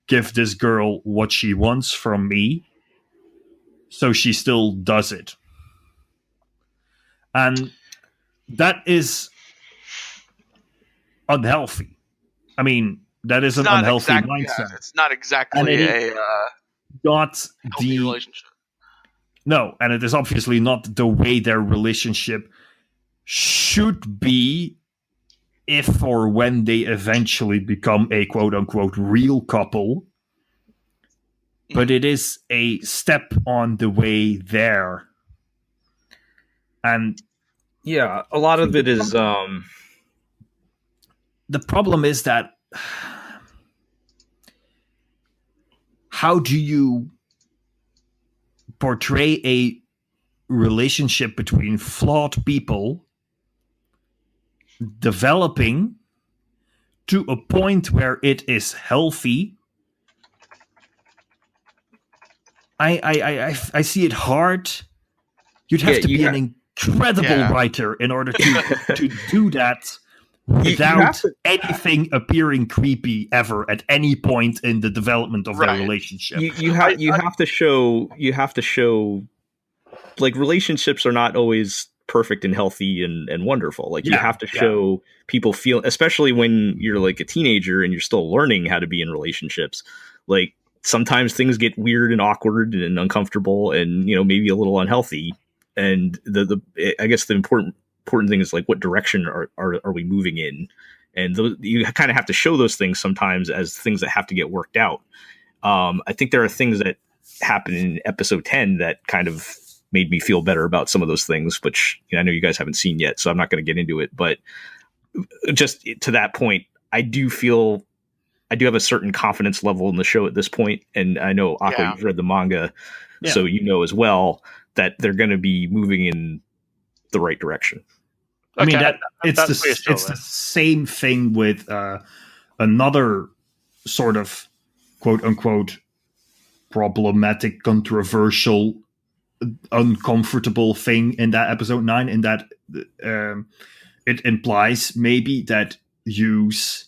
give this girl what she wants from me, so she still does it, and that is unhealthy. I mean, that is an unhealthy mindset. Yeah, it's not exactly not healthy relationship. No, and it is obviously not the way their relationship should be if or when they eventually become a quote-unquote real couple. But it is a step on the way there. And yeah, a lot of it is... The problem is that how do you portray a relationship between flawed people developing to a point where it is healthy? I see it hard. You'd have to be an incredible writer in order to do that without anything appearing creepy ever at any point in the development of their relationship. You have to show like, relationships are not always perfect and healthy and wonderful. Like, you have to show people feel, especially when you're like a teenager and you're still learning how to be in relationships. Like, sometimes things get weird and awkward and uncomfortable and, maybe a little unhealthy. And I guess the important thing is like, what direction are we moving in? And you kind of have to show those things sometimes as things that have to get worked out. I think there are things that happen in episode 10 that kind of made me feel better about some of those things, which I know you guys haven't seen yet, so I'm not going to get into it. But just to that point, I do have a certain confidence level in the show at this point. And I know, Akko, you've read the manga, so you know as well that they're going to be moving in the right direction. I mean, it's the same thing with another sort of quote unquote problematic, controversial, uncomfortable thing in that episode 9, in that it implies maybe that Yu's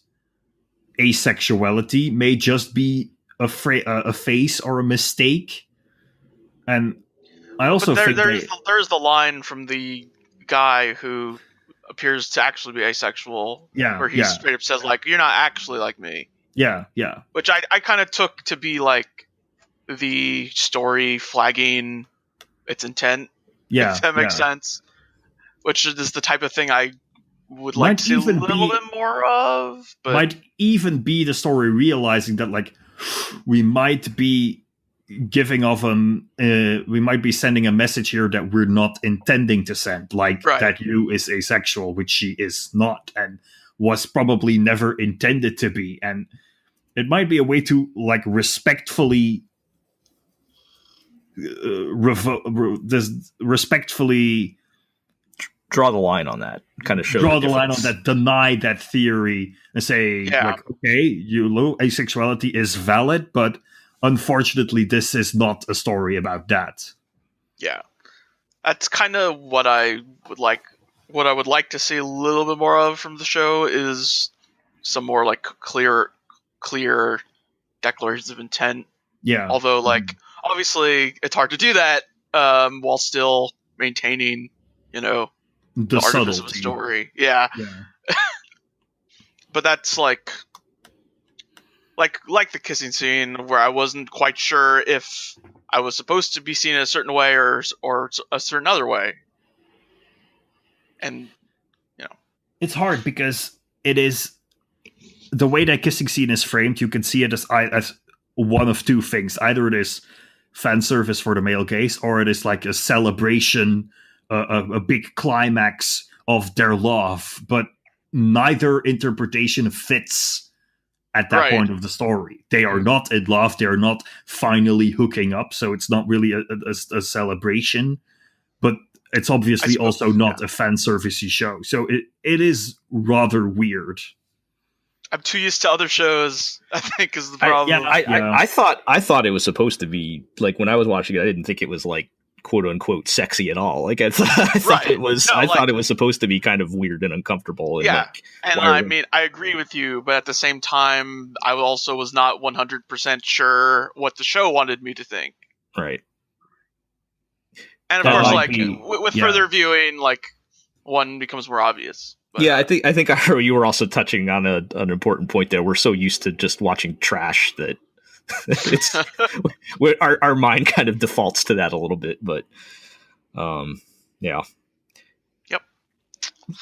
asexuality may just be a phase or a mistake. And I also think there's the line from the guy who appears to actually be asexual, where he straight up says, like, "You're not actually like me." Yeah. Which I kind of took to be like the story flagging its intent. Yeah, if that makes sense. Which is the type of thing I would like to see a little bit more of. But might even be the story realizing that, like, we might be giving off we might be sending a message here that we're not intending to send, like that Yu is asexual, which she is not, and was probably never intended to be. And it might be a way to, like, respectfully respectfully draw the line on that, kind of show draw the line on that, deny that theory, and say, like, okay, asexuality is valid, but unfortunately this is not a story about that. Yeah, that's kind of what I would like. What I would like to see a little bit more of from the show is some more, like, clear declarations of intent. Yeah, although, like, obviously it's hard to do that while still maintaining, the artifice of a story. Yeah. But that's like the kissing scene, where I wasn't quite sure if I was supposed to be seen a certain way or a certain other way. And it's hard because it is the way that kissing scene is framed. You can see it as one of two things: either it is fan service for the male gaze, or it is like a celebration, a big climax of their love. But neither interpretation fits at that point of the story. They are not in love. They are not finally hooking up. So it's not really a celebration. But it's obviously also not a fan servicey show. So it is rather weird. I'm too used to other shows, I think, is the problem. I thought it was supposed to be, like, when I was watching it, I didn't think it was, like, quote unquote sexy at all. Like, I thought it was. No, I thought it was supposed to be kind of weird and uncomfortable. And, and I mean, I agree with you, but at the same time, I also was not 100% sure what the show wanted me to think. Right. And of course, like, with further viewing, like, one becomes more obvious. But, I think Iro, you were also touching on an important point there. We're so used to just watching trash that it's our mind kind of defaults to that a little bit. But Yep.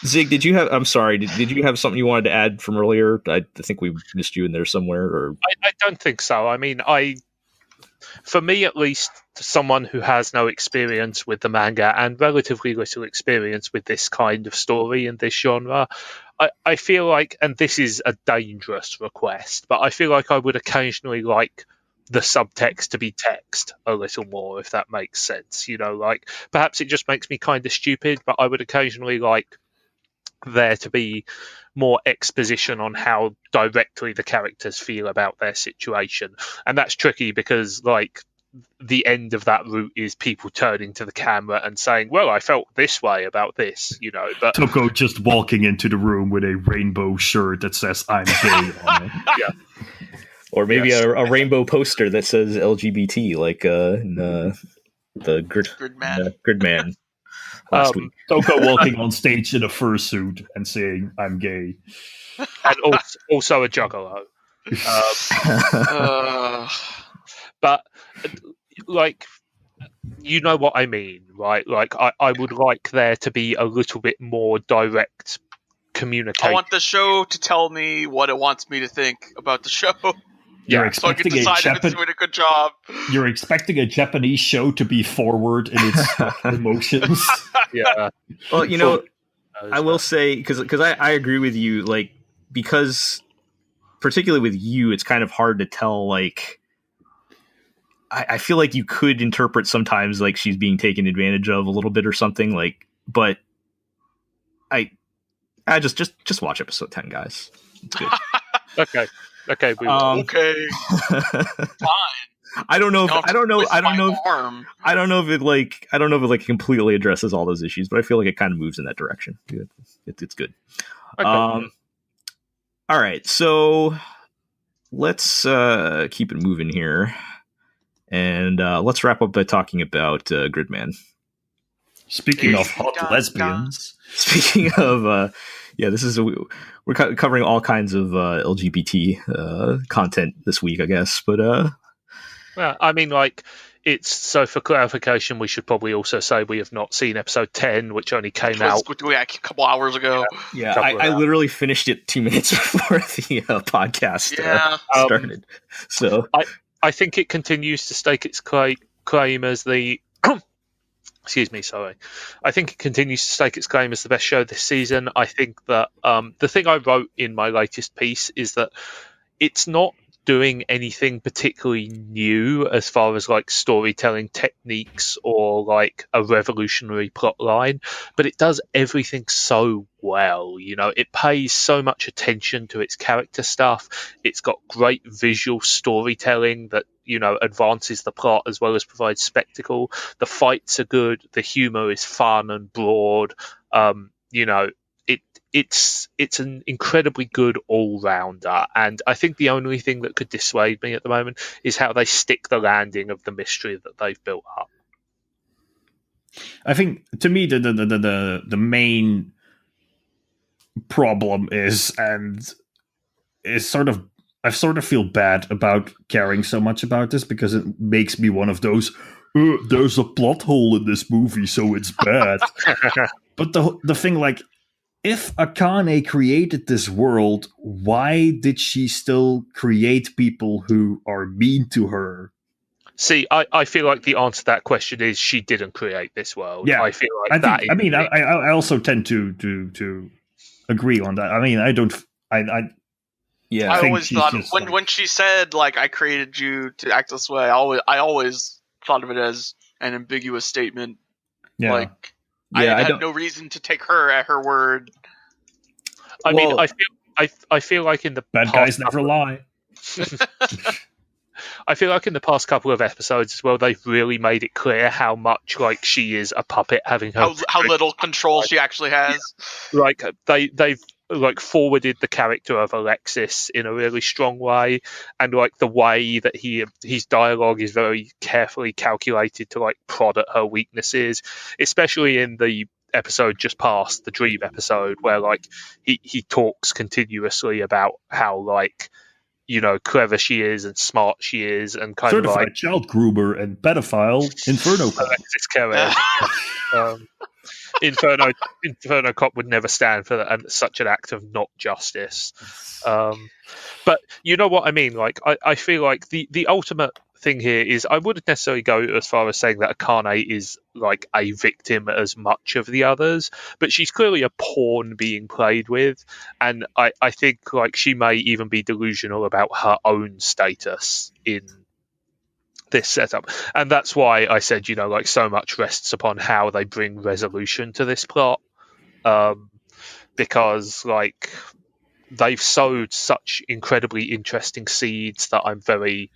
Zig, did you have? I'm sorry. Did you have something you wanted to add from earlier? I think we missed you in there somewhere. Or I don't think so. I mean, for me at least, someone who has no experience with the manga and relatively little experience with this kind of story in this genre, I feel like, and this is a dangerous request, but I feel like I would occasionally like the subtext to be text a little more, if that makes sense. Like, perhaps it just makes me kind of stupid, but I would occasionally like there to be more exposition on how directly the characters feel about their situation. And that's tricky because, like, the end of that route is people turning to the camera and saying, well, I felt this way about this, but Toko just walking into the room with a rainbow shirt that says I'm gay on it. Yeah. Or maybe a rainbow poster that says LGBT, like in the Gridman last week. Toko walking on stage in a fursuit and saying, I'm gay. And also a juggalo. But, like, you know what I mean, right? Like, I would like there to be a little bit more direct communication. I want the show to tell me what it wants me to think about the show. You're so I can decide if it's doing a good job. You're expecting a Japanese show to be forward in its emotions. Yeah. Well, I will say, because I agree with you, like, because particularly with you, it's kind of hard to tell, like, I feel like you could interpret sometimes like she's being taken advantage of a little bit or something, like, but I just watch episode 10, guys. It's good. Okay, we will. Okay. Fine. I don't know if it completely addresses all those issues, but I feel like it kind of moves in that direction. It's good. Okay. All right, so let's keep it moving here. And let's wrap up by talking about Gridman. Speaking of hot lesbians. Speaking of, we're covering all kinds of LGBT content this week, I guess. But well, I mean, like, it's so for clarification, we should probably also say we have not seen episode 10, which only came out a couple hours ago. Yeah, I literally finished it 2 minutes before the podcast started. So I think it continues to stake its claim as the. Excuse me, sorry. I think it continues to stake its claim as the best show this season. I think that the thing I wrote in my latest piece is that it's not doing anything particularly new as far as like storytelling techniques or like a revolutionary plot line, but it does everything so well. You know, it pays so much attention to its character stuff. It's got great visual storytelling that, you know, advances the plot as well as provides spectacle. The fights are good. The humor is fun and broad. You know, it's an incredibly good all-rounder, and I think the only thing that could dissuade me at the moment is how they stick the landing of the mystery that they've built up. I think, to me, the main problem is, I sort of feel bad about caring so much about this, because it makes me one of those, there's a plot hole in this movie, so it's bad. But the thing, like, if Akane created this world, why did she still create people who are mean to her? See, I feel like the answer to that question is she didn't create this world. Yeah, I feel like I also tend to agree on that. I mean, I don't. I always thought when she said, like, I created you to act this way, I always thought of it as an ambiguous statement. Yeah. Like, I had no reason to take her at her word. I mean, I feel like in the bad guys never lie. I feel like in the past couple of episodes as well, they've really made it clear how much like she is a puppet, having her how little control she actually has. Like they've like forwarded the character of Alexis in a really strong way, and like the way that his dialogue is very carefully calculated to like prod at her weaknesses, especially in the episode just past, the dream episode, where like he talks continuously about how, like, you know, clever she is and smart she is, and kind certified of like child groomer and pedophile Inferno Cop. Alexis Kerr. Inferno Cop would never stand for such an act of not justice. But you know what I mean? Like, I feel like the ultimate thing here is, I wouldn't necessarily go as far as saying that Akane is like a victim as much of the others, but she's clearly a pawn being played with, and I think like she may even be delusional about her own status in this setup, and that's why I said, you know, like, so much rests upon how they bring resolution to this plot, because like they've sowed such incredibly interesting seeds that I'm very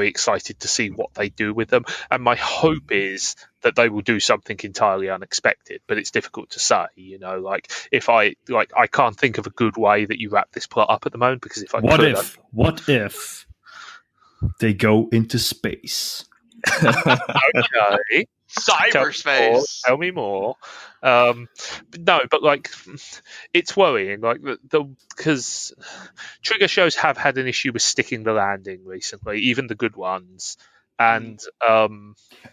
excited to see what they do with them, and my hope is that they will do something entirely unexpected, but it's difficult to say, you know, like, if I can't think of a good way that you wrap this plot up at the moment, because if I what if they go into space? Okay. Cyberspace. Tell me more. No, but like, it's worrying, like, because Trigger shows have had an issue with sticking the landing recently, even the good ones. And I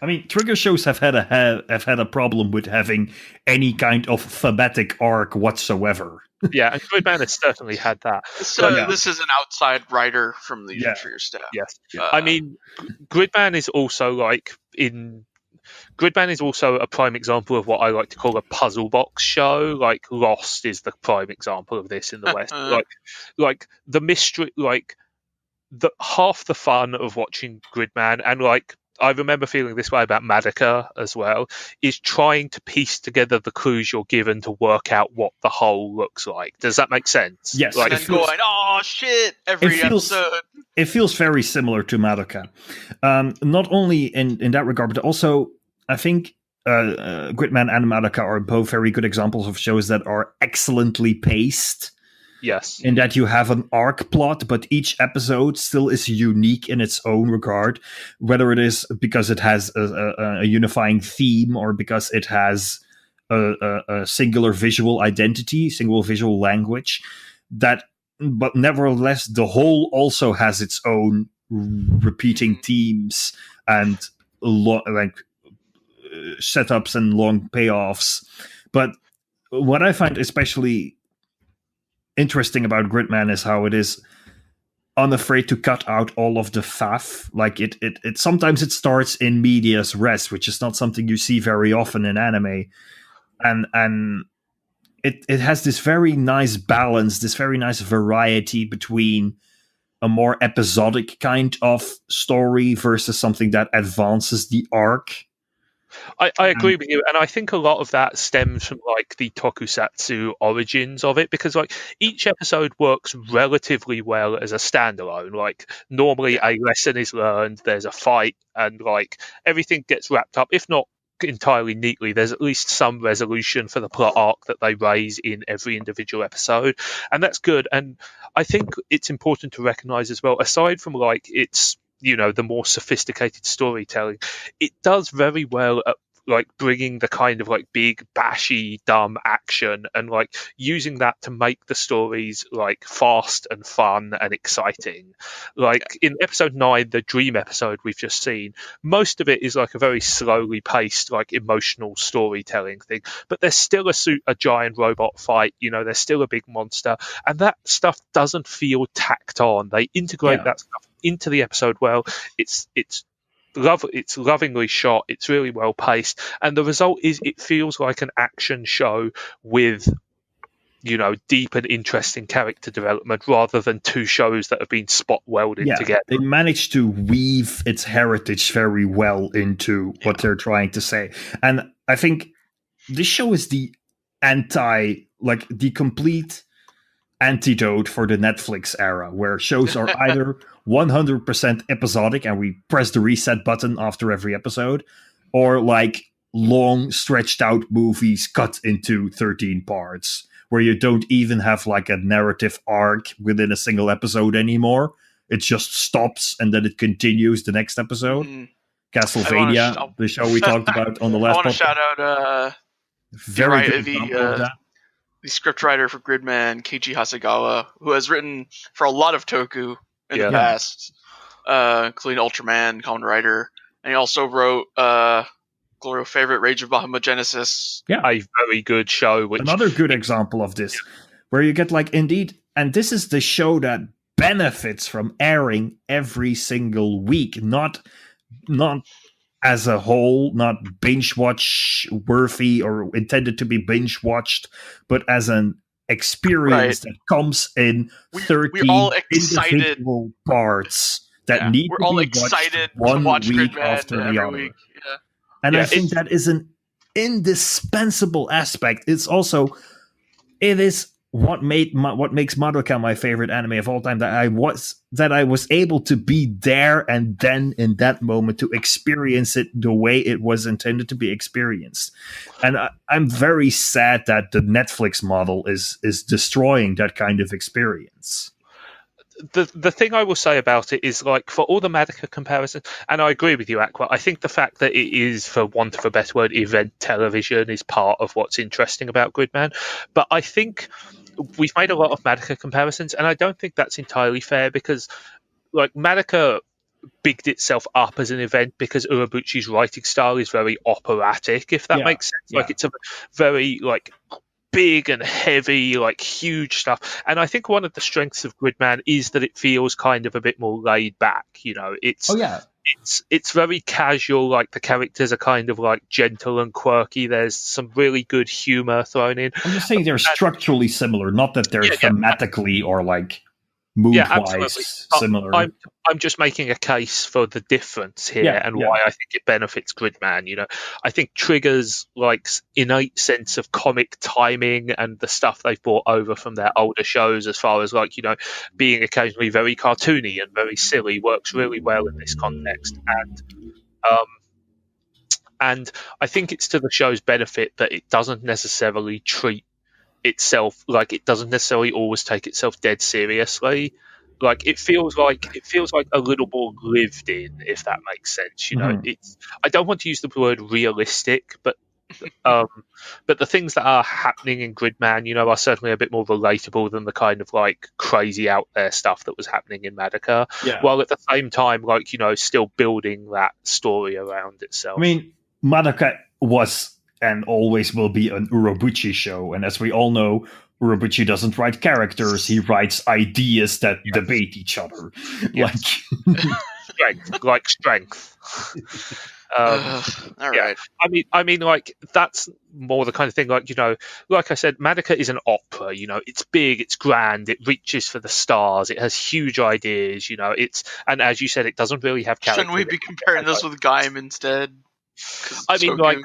mean, Trigger shows have had a problem with having any kind of thematic arc whatsoever. Yeah, and Gridman has certainly had that. So this is an outside writer from the Trigger staff. Yes, I mean, Gridman is also Gridman is also a prime example of what I like to call a puzzle box show. Like, Lost is the prime example of this in the West. like the mystery, like half the fun of watching Gridman, and like I remember feeling this way about Madoka as well, is trying to piece together the clues you're given to work out what the whole looks like. Does that make sense? Yes. Like, and going, oh shit, episode. It feels very similar to Madoka. Not only in that regard, but also I think Gridman and Madoka are both very good examples of shows that are excellently paced. Yes. in that you have an arc plot, but each episode still is unique in its own regard, whether it is because it has a unifying theme or because it has a singular visual identity, single visual language. But nevertheless, the whole also has its own repeating themes and setups and long payoffs. But what I find especially interesting about Gridman is how it is unafraid to cut out all of the faff. Like it sometimes it starts in medias res, which is not something you see very often in anime, and it has this very nice balance, this very nice variety between a more episodic kind of story versus something that advances the arc. I agree with you, and I think a lot of that stems from like the tokusatsu origins of it, because like each episode works relatively well as a standalone. Like normally a lesson is learned, there's a fight, and like everything gets wrapped up, if not entirely neatly. There's at least some resolution for the plot arc that they raise in every individual episode, and that's good. And I think it's important to recognize as well, aside from like it's, you know, the more sophisticated storytelling, it does very well at like bringing the kind of like big bashy dumb action and like using that to make the stories like fast and fun and exciting. Like in episode 9, the dream episode we've just seen, most of it is like a very slowly paced like emotional storytelling thing, but there's still a giant robot fight, you know, there's still a big monster, and that stuff doesn't feel tacked on. They integrate that stuff into the episode well. It's lovingly shot, it's really well paced, and the result is it feels like an action show with, you know, deep and interesting character development rather than two shows that have been spot welded together. They managed to weave its heritage very well into what they're trying to say. And I think this show is the complete antidote for the Netflix era, where shows are either 100% episodic and we press the reset button after every episode, or like long stretched out movies cut into 13 parts where you don't even have like a narrative arc within a single episode anymore. It just stops and then it continues the next episode. Castlevania, the show we talked about on the last podcast. I want to shout out very good example of that. The scriptwriter for Gridman, Keiji Hasegawa, who has written for a lot of toku in the past, including Ultraman, Kamen Rider, and he also wrote GLORIO favorite, Rage of Bahamut Genesis. Yeah, a very good show. Another good example of this, where you get like, indeed, and this is the show that benefits from airing every single week, not as a whole, not binge watch worthy or intended to be binge watched, but as an experience that comes in 13 individual parts that need to be watched one week after the other. Week. Yeah. And I think that is an indispensable aspect. It is what makes Madoka my favorite anime of all time, that I was able to be there and then in that moment to experience it the way it was intended to be experienced. And I'm very sad that the Netflix model is destroying that kind of experience. The thing I will say about it is, like, for all the Madoka comparisons, and I agree with you, Aqua, I think the fact that it is, for want of a better word, event television is part of what's interesting about Gridman. But I think we've made a lot of Madoka comparisons, and I don't think that's entirely fair, because like Madoka bigged itself up as an event because Urabuchi's writing style is very operatic, if that makes sense. Like it's a very like big and heavy, like huge stuff. And I think one of the strengths of Gridman is that it feels kind of a bit more laid back. You know, it's very casual. Like the characters are kind of like gentle and quirky. There's some really good humor thrown in. I'm just saying they're structurally similar, not that they're thematically or like mood-wise similar. I'm just making a case for the difference here and why I think it benefits Gridman. You know, I think Trigger's like innate sense of comic timing and the stuff they've brought over from their older shows, as far as like, you know, being occasionally very cartoony and very silly, works really well in this context. And I think it's to the show's benefit that it doesn't necessarily treat itself, like it doesn't necessarily always take itself dead seriously. Like it feels like a little more lived in, if that makes sense. You know, it's, I don't want to use the word realistic, but the things that are happening in Gridman, you know, are certainly a bit more relatable than the kind of like crazy out there stuff that was happening in Madoka. Yeah. While at the same time, like, you know, still building that story around itself. I mean, Madoka was and always will be an Urobuchi show, and as we all know, Urobuchi doesn't write characters; he writes ideas that debate each other. Yes. Like strength. All right. I mean, like that's more the kind of thing. Like, you know, like I said, Madoka is an opera. You know, it's big, it's grand, it reaches for the stars, it has huge ideas. You know, and as you said, it doesn't really have character. Shouldn't we be comparing this with Gaim instead? I mean, like.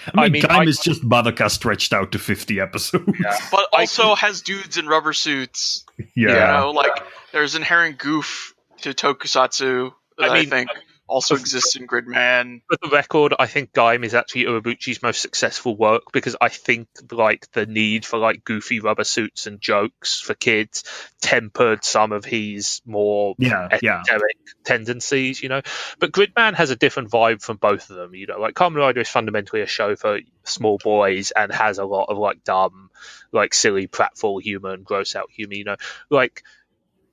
Gaim is just Madoka stretched out to 50 episodes. Yeah. But also has dudes in rubber suits. Yeah. You know, like, there's inherent goof to tokusatsu that I think also exists in Gridman. For the record, I think Gaim is actually Urobuchi's most successful work, because I think like the need for like goofy rubber suits and jokes for kids tempered some of his more esoteric tendencies, you know. But Gridman has a different vibe from both of them, you know. Like Kamen Rider is fundamentally a show for small boys and has a lot of like dumb, like silly pratfall humor and gross out humor, you know. Like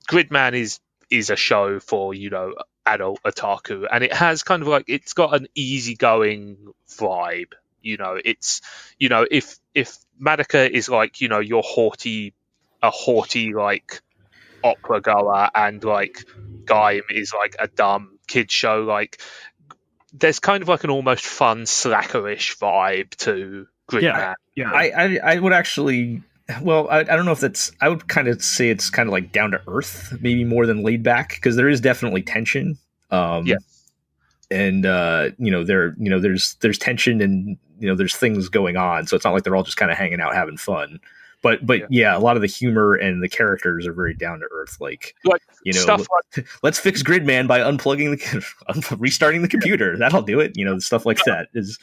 Gridman is a show for, you know, adult otaku, and it has kind of like, it's got an easygoing vibe, you know. It's, you know, if Madoka is like, you know, a haughty like opera goer, and like Gaim is like a dumb kid show, like there's kind of like an almost fun slackerish vibe to Gridman. Yeah. I would actually, well, I don't know if that's, I would kind of say it's kind of like down to earth, maybe more than laid back, because there is definitely tension. And you know, there's tension, and you know, there's things going on, so it's not like they're all just kind of hanging out having fun. But yeah, a lot of the humor and the characters are very down to earth. Like you know, let's fix Gridman by restarting the computer. That'll do it. You know, stuff like that is.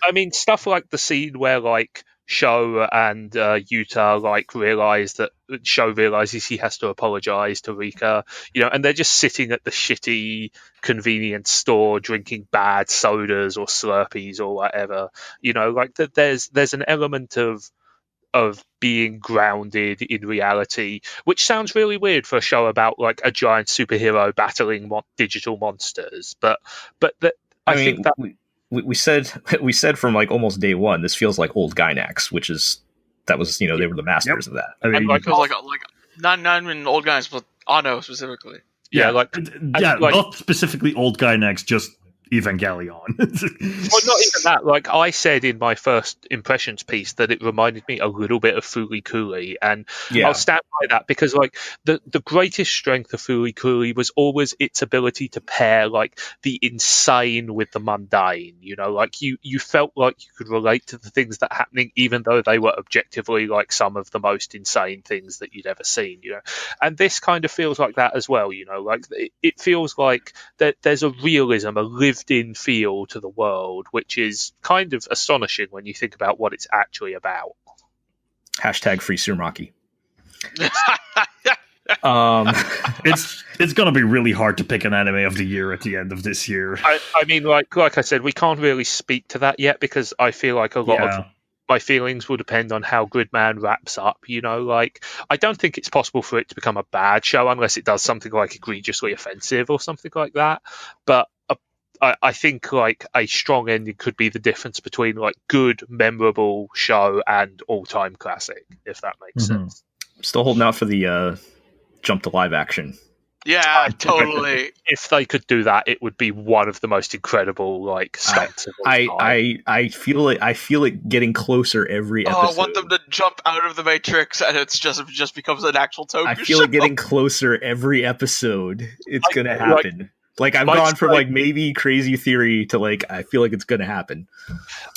I mean, stuff like the scene where like Sho and Yuta like realizes he has to apologize to Rika, you know, and they're just sitting at the shitty convenience store drinking bad sodas or Slurpees or whatever, you know, like that. There's an element of being grounded in reality, which sounds really weird for a show about like a giant superhero battling digital monsters, but I think that. We said from like almost day one, this feels like old Gynax, that was you know, they were the masters of that. I mean, It was like not even old guys, but Anno specifically. Not specifically old Gynax, just Evangelion. Well, not even that. Like I said in my first impressions piece, that it reminded me a little bit of Fooly Cooly, and I'll stand by that, because like the greatest strength of Fooly Cooly was always its ability to pair like the insane with the mundane. You know, like you felt like you could relate to the things that are happening, even though they were objectively like some of the most insane things that you'd ever seen. You know, and this kind of feels like that as well. You know, like it feels like that there's a realism, a lived-in feel to the world, which is kind of astonishing when you think about what it's actually about. Hashtag free Surmaki. It's gonna be really hard to pick an anime of the year at the end of this year. I mean, like I said, we can't really speak to that yet, because I feel like a lot of my feelings will depend on how Gridman wraps up. You know, like I don't think it's possible for it to become a bad show unless it does something like egregiously offensive or something like that. But I think like a strong ending could be the difference between like good, memorable show and all-time classic, if that makes sense. Still holding out for the jump to live action. Yeah, totally. If they could do that, it would be one of the most incredible like stunts of all time. I feel it getting closer every episode. I want them to jump out of the Matrix and it just becomes an actual toku I feel show. it getting closer every episode. It's gonna happen. Like I've gone from like maybe crazy theory to like I feel like it's gonna happen.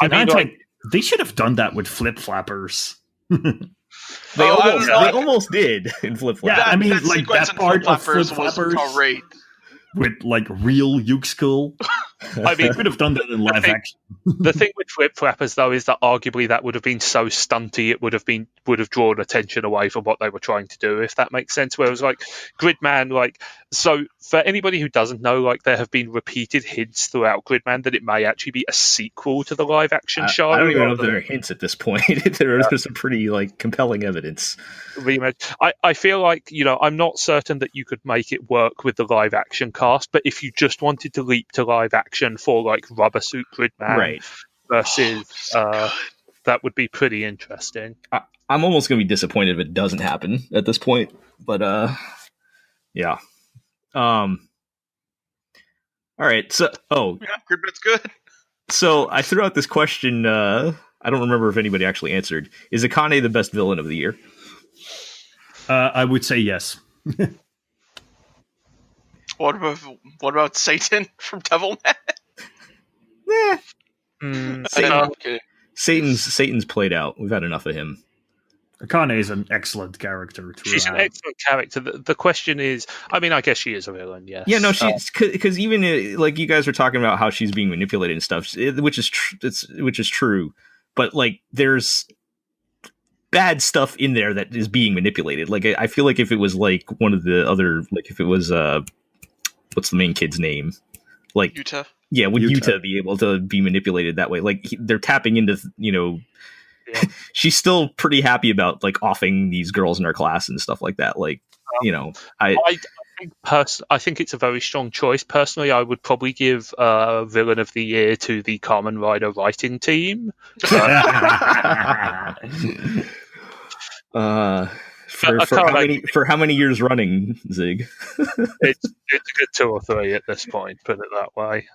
I mean, they should have done that with Flip Flappers. They almost did in Flip Flappers. Yeah, I mean, like that part of Flip Flappers was great. with like real Yuke Skull. I mean, Could have done that in live action. the thing with Flip Flappers though is that arguably that would have been so stunty it would have drawn attention away from what they were trying to do, if that makes sense. Whereas like Gridman, like, so for anybody who doesn't know, like there have been repeated hints throughout Gridman that it may actually be a sequel to the live action show. I don't even know if there are hints at this point. There's some pretty like compelling evidence. I feel like, you know, I'm not certain that you could make it work with the live action cast, but if you just wanted to leap to live action for like Rubber Suit Gridman versus that would be pretty interesting. I'm almost going to be disappointed if it doesn't happen at this point, but yeah. All right, so Gridman's good. So I threw out this question. I don't remember if anybody actually answered. Is Akane the best villain of the year? I would say yes. What about Satan from Devilman? Satan's played out. We've had enough of him. Akane is an excellent character. She's an excellent character. The question is, I mean, I guess she is a villain, yes. Yeah, no, she's because even like you guys were talking about how she's being manipulated and stuff, which is true. But like, there's bad stuff in there that is being manipulated. Like, I feel like if it was like one of the other, like if it was what's the main kid's name? Like Yuta. Yeah, would Yuta be able to be manipulated that way? Like they're tapping into, you know. Yeah. She's still pretty happy about like offing these girls in her class and stuff like that. Like, you know, I think it's a very strong choice. Personally, I would probably give Villain of the Year to the Kamen Rider writing team. For how many years running, Zig? it's a good 2 or 3 at this point. Put it that way.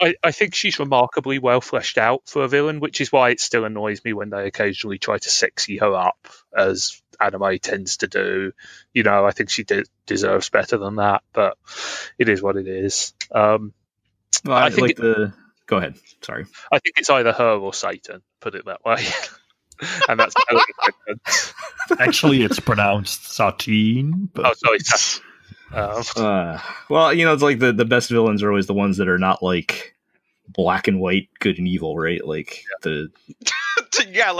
I think she's remarkably well fleshed out for a villain, which is why it still annoys me when they occasionally try to sexy her up, as anime tends to do. You know, I think she deserves better than that, but it is what it is. Go ahead. Sorry. I think it's either her or Satan, put it that way. And that's actually, it's pronounced Satine. But... Oh, sorry. Well, you know, it's like the best villains are always the ones that are not like black and white, good and evil, right? Like like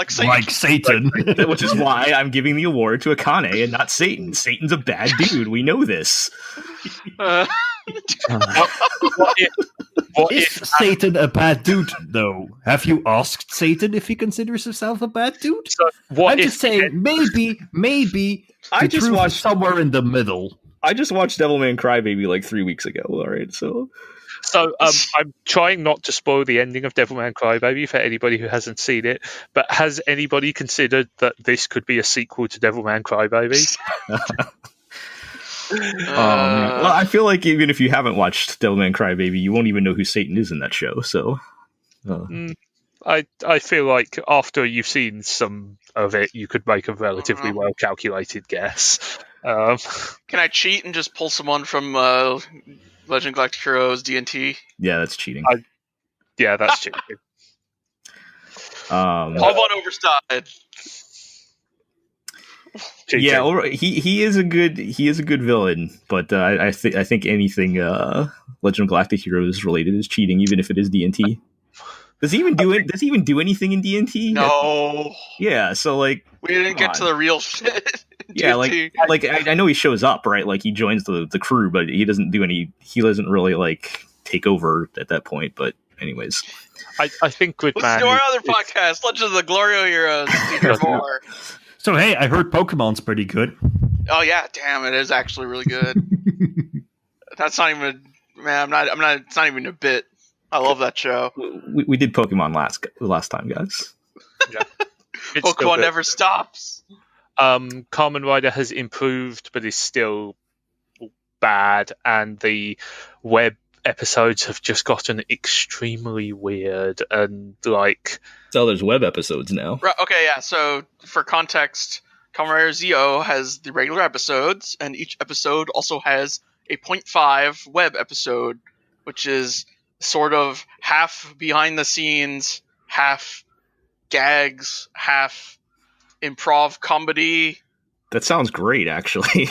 Satan. Like Satan. Which is why I'm giving the award to Akane and not Satan. Satan's a bad dude. We know this. What is Satan a bad dude, though? Have you asked Satan if he considers himself a bad dude? So I'm just saying, maybe I just watched somewhere in the middle. I just watched Devilman Crybaby like 3 weeks ago. All right, so I'm trying not to spoil the ending of Devilman Crybaby for anybody who hasn't seen it. But has anybody considered that this could be a sequel to Devilman Crybaby? Well, I feel like even if you haven't watched Devilman Crybaby, you won't even know who Satan is in that show. So, I feel like after you've seen some of it, you could make a relatively well calculated guess. Can I cheat and just pull someone from Legend Galactic Heroes D&T? Yeah, that's cheating. Yeah, that's cheating. I'm on Overside. Yeah, he is a good villain, but I think anything Legend of Galactic Heroes related is cheating, even if it is D&T. Does he even do it? Does he even do anything in D&T? No. Yeah, so like we didn't get to the real shit. Yeah, like I know he shows up, right? Like he joins the crew, but he doesn't do any. He doesn't really like take over at that point. But anyways, I think Gridman. Listen to our other podcast, Legend of the GLORIO Heroes. To hear more. So hey, I heard Pokemon's pretty good. Oh yeah, damn, it is actually really good. That's not even, man. I'm not. It's not even a bit. I love that show. We did Pokemon last time, guys. Yeah. Pokemon never stops. Kamen Rider has improved, but is still bad, and the web episodes have just gotten extremely weird and like. So there's web episodes now. Right, okay, yeah. So for context, Kamen Rider ZO has the regular episodes, and each episode also has a 0.5 web episode, which is sort of half behind the scenes, half gags, half improv comedy. That sounds great, actually.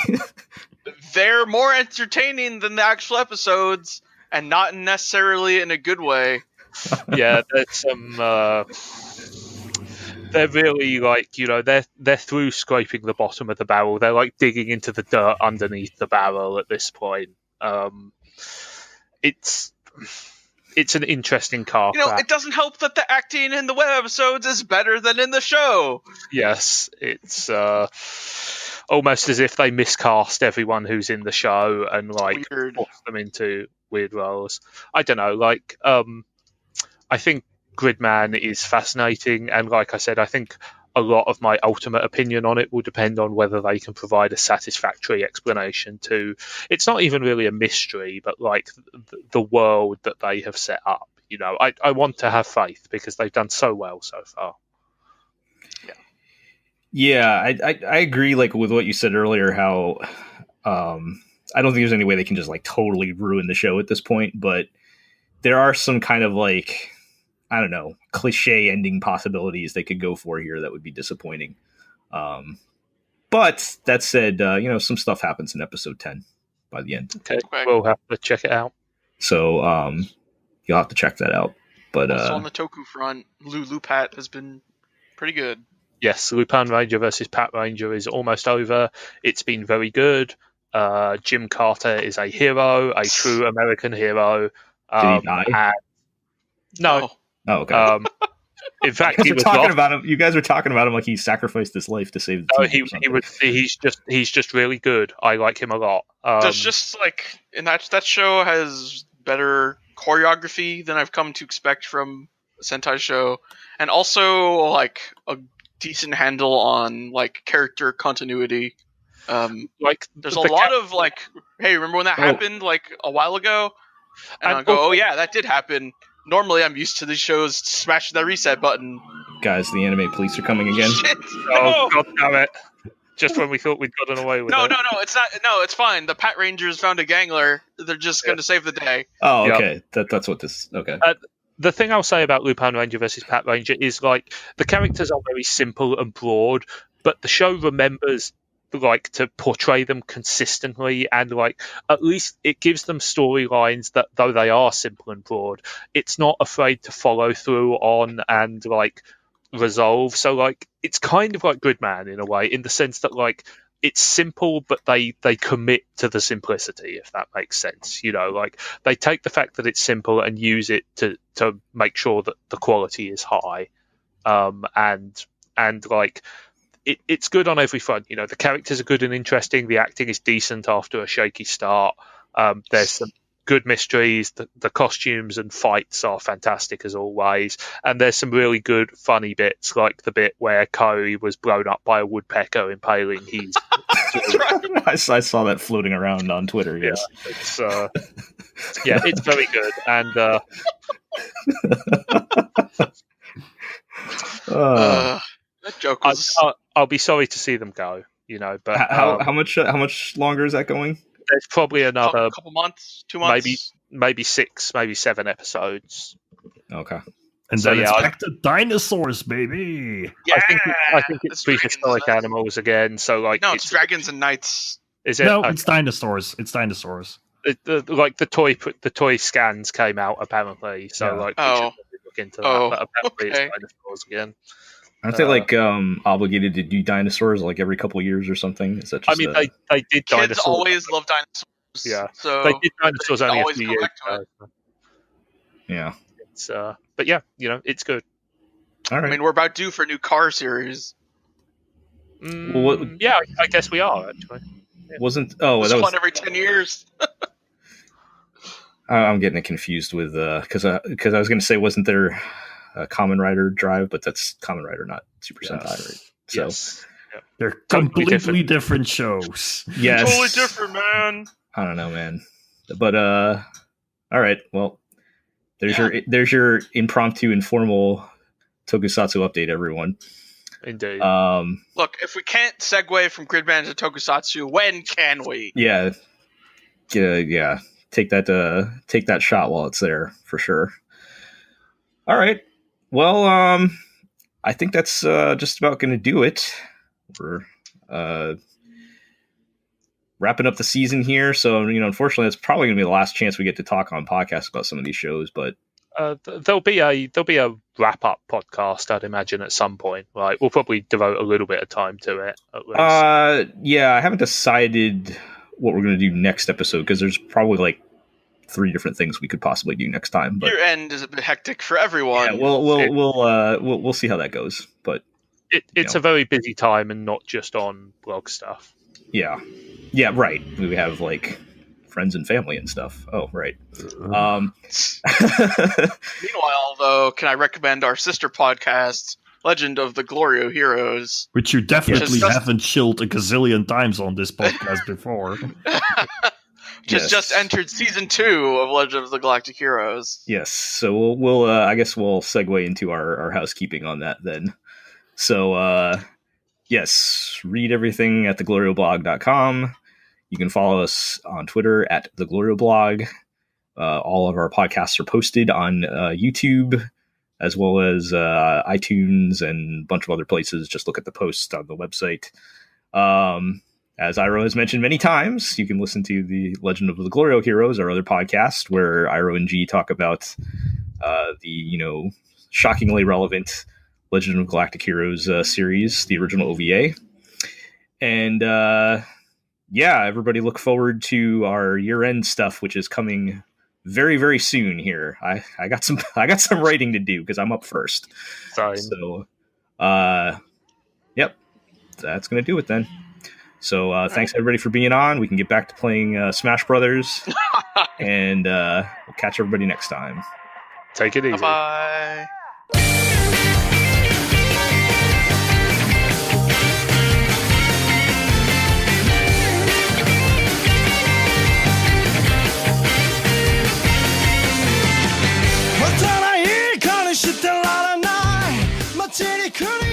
They're more entertaining than the actual episodes, and not necessarily in a good way. Yeah, there's some. They're really like, they're through scraping the bottom of the barrel. They're like digging into the dirt underneath the barrel at this point. It's an interesting car crash. It doesn't help that the acting in the web episodes is better than in the show. Yes, it's almost as if they miscast everyone who's in the show and like forced them into weird roles. I don't know. Like, I think Gridman is fascinating, and like I said, I think a lot of my ultimate opinion on it will depend on whether they can provide a satisfactory explanation to. It's not even really a mystery, but like the world that they have set up. I want to have faith because they've done so well so far. Yeah, I agree. Like with what you said earlier, how I don't think there's any way they can just like totally ruin the show at this point, but there are some kind of like, I don't know, cliche ending possibilities they could go for here that would be disappointing. But that said, some stuff happens in episode 10 by the end. Okay. We'll have to check it out. So you'll have to check that out. But also on the Toku front, Lulu Pat has been pretty good. Yes, Lupin Ranger versus Pat Ranger is almost over. It's been very good. Jim Carter is a hero, a true American hero. Did he die? No. Oh, okay. In fact, you guys were talking about him like he sacrificed his life to save the team. He's just really good. I like him a lot. There's just like, and that show has better choreography than I've come to expect from a Sentai show, and also like a decent handle on like character continuity. There's a lot of like, hey, remember when that happened like a while ago? And I'll go, oh yeah, that did happen. Normally, I'm used to these shows smashing that reset button. Guys, the anime police are coming again. Shit, oh, God damn it. Just when we thought we'd gotten away with it. No, it's not. No, it's fine. The Pat Rangers found a gangler. They're just going to save the day. Oh, okay. Yep. That's what this... Okay. The thing I'll say about Lupin Ranger versus Pat Ranger is, like, the characters are very simple and broad, but the show remembers like to portray them consistently, and like at least it gives them storylines that, though they are simple and broad, it's not afraid to follow through on and like resolve. So like it's kind of like Gridman in a way, in the sense that like it's simple, but they commit to the simplicity, if that makes sense. Like they take the fact that it's simple and use it to make sure that the quality is high, and like it's good on every front. The characters are good and interesting. The acting is decent after a shaky start. There's some good mysteries. The costumes and fights are fantastic as always. And there's some really good, funny bits, like the bit where Kaori was blown up by a woodpecker impaling his. I saw that floating around on Twitter. Yes, it's very good. And that joke was... I'll be sorry to see them go, but how much longer is that going? There's probably another couple months, 2 months, maybe 6, maybe 7 episodes. Okay. And then it's back to dinosaurs, baby. Yeah, I think it's prehistoric animals again. So like, no, it's dragons and knights. Is it? No, okay. It's dinosaurs. It's dinosaurs. The toy scans came out apparently. So we should look into that. But apparently it's dinosaurs again. Aren't they like obligated to do dinosaurs like every couple of years or something? Is that just they did dinosaurs. Kids always love dinosaurs. Yeah, so they did dinosaurs only a few years ago. Yeah. It's but yeah, it's good. All right. I mean, we're about due for a new car series. Yeah, I guess we are actually. Yeah. That was one every 10 years. I'm getting it confused with because I was going to say, wasn't there a Kamen Rider Drive, but that's Kamen Rider, not Super Sentai, right? So yes. Yep. They're completely different shows. Yes, totally different, man. I don't know, man. But all right, well, there's your impromptu, informal tokusatsu update, everyone. Indeed. Look, if we can't segue from Gridman to tokusatsu, when can we? Yeah. Take that shot while it's there for sure. All right. Well, I think that's just about going to do it. wrapping up the season here. So, unfortunately, it's probably going to be the last chance we get to talk on podcasts about some of these shows. But there'll be a wrap up podcast, I'd imagine, at some point. Like, we'll probably devote a little bit of time to it. At least. Yeah, I haven't decided what we're going to do next episode because there's probably like 3 different things we could possibly do next time. But year end is a bit hectic for everyone. Yeah, we'll see how that goes. But it's a very busy time, and not just on blog stuff. Yeah, right. We have like friends and family and stuff. Oh, right. Meanwhile, though, can I recommend our sister podcast, Legend of the GLORIO Heroes? Which you definitely haven't shilled a gazillion times on this podcast before. Just entered season 2 of Legend of the Galactic Heroes. Yes, so we'll I guess we'll segue into our housekeeping on that then. So yes, read everything at theglorioblog.com. You can follow us on Twitter at theglorioblog. All of our podcasts are posted on YouTube, as well as iTunes and a bunch of other places. Just look at the posts on the website. As Iro has mentioned many times, you can listen to the Legend of the GLORIO Heroes, our other podcast, where Iro and G talk about the shockingly relevant Legend of Galactic Heroes series, the original OVA. And everybody look forward to our year-end stuff, which is coming very, very soon here. I got some writing to do because I'm up first. Sorry. So yep, that's gonna do it then. So thanks everybody for being on. We can get back to playing Smash Brothers, and we'll catch everybody next time. Take it easy. Bye. Matana hii kani shite lara nai. Matini kuni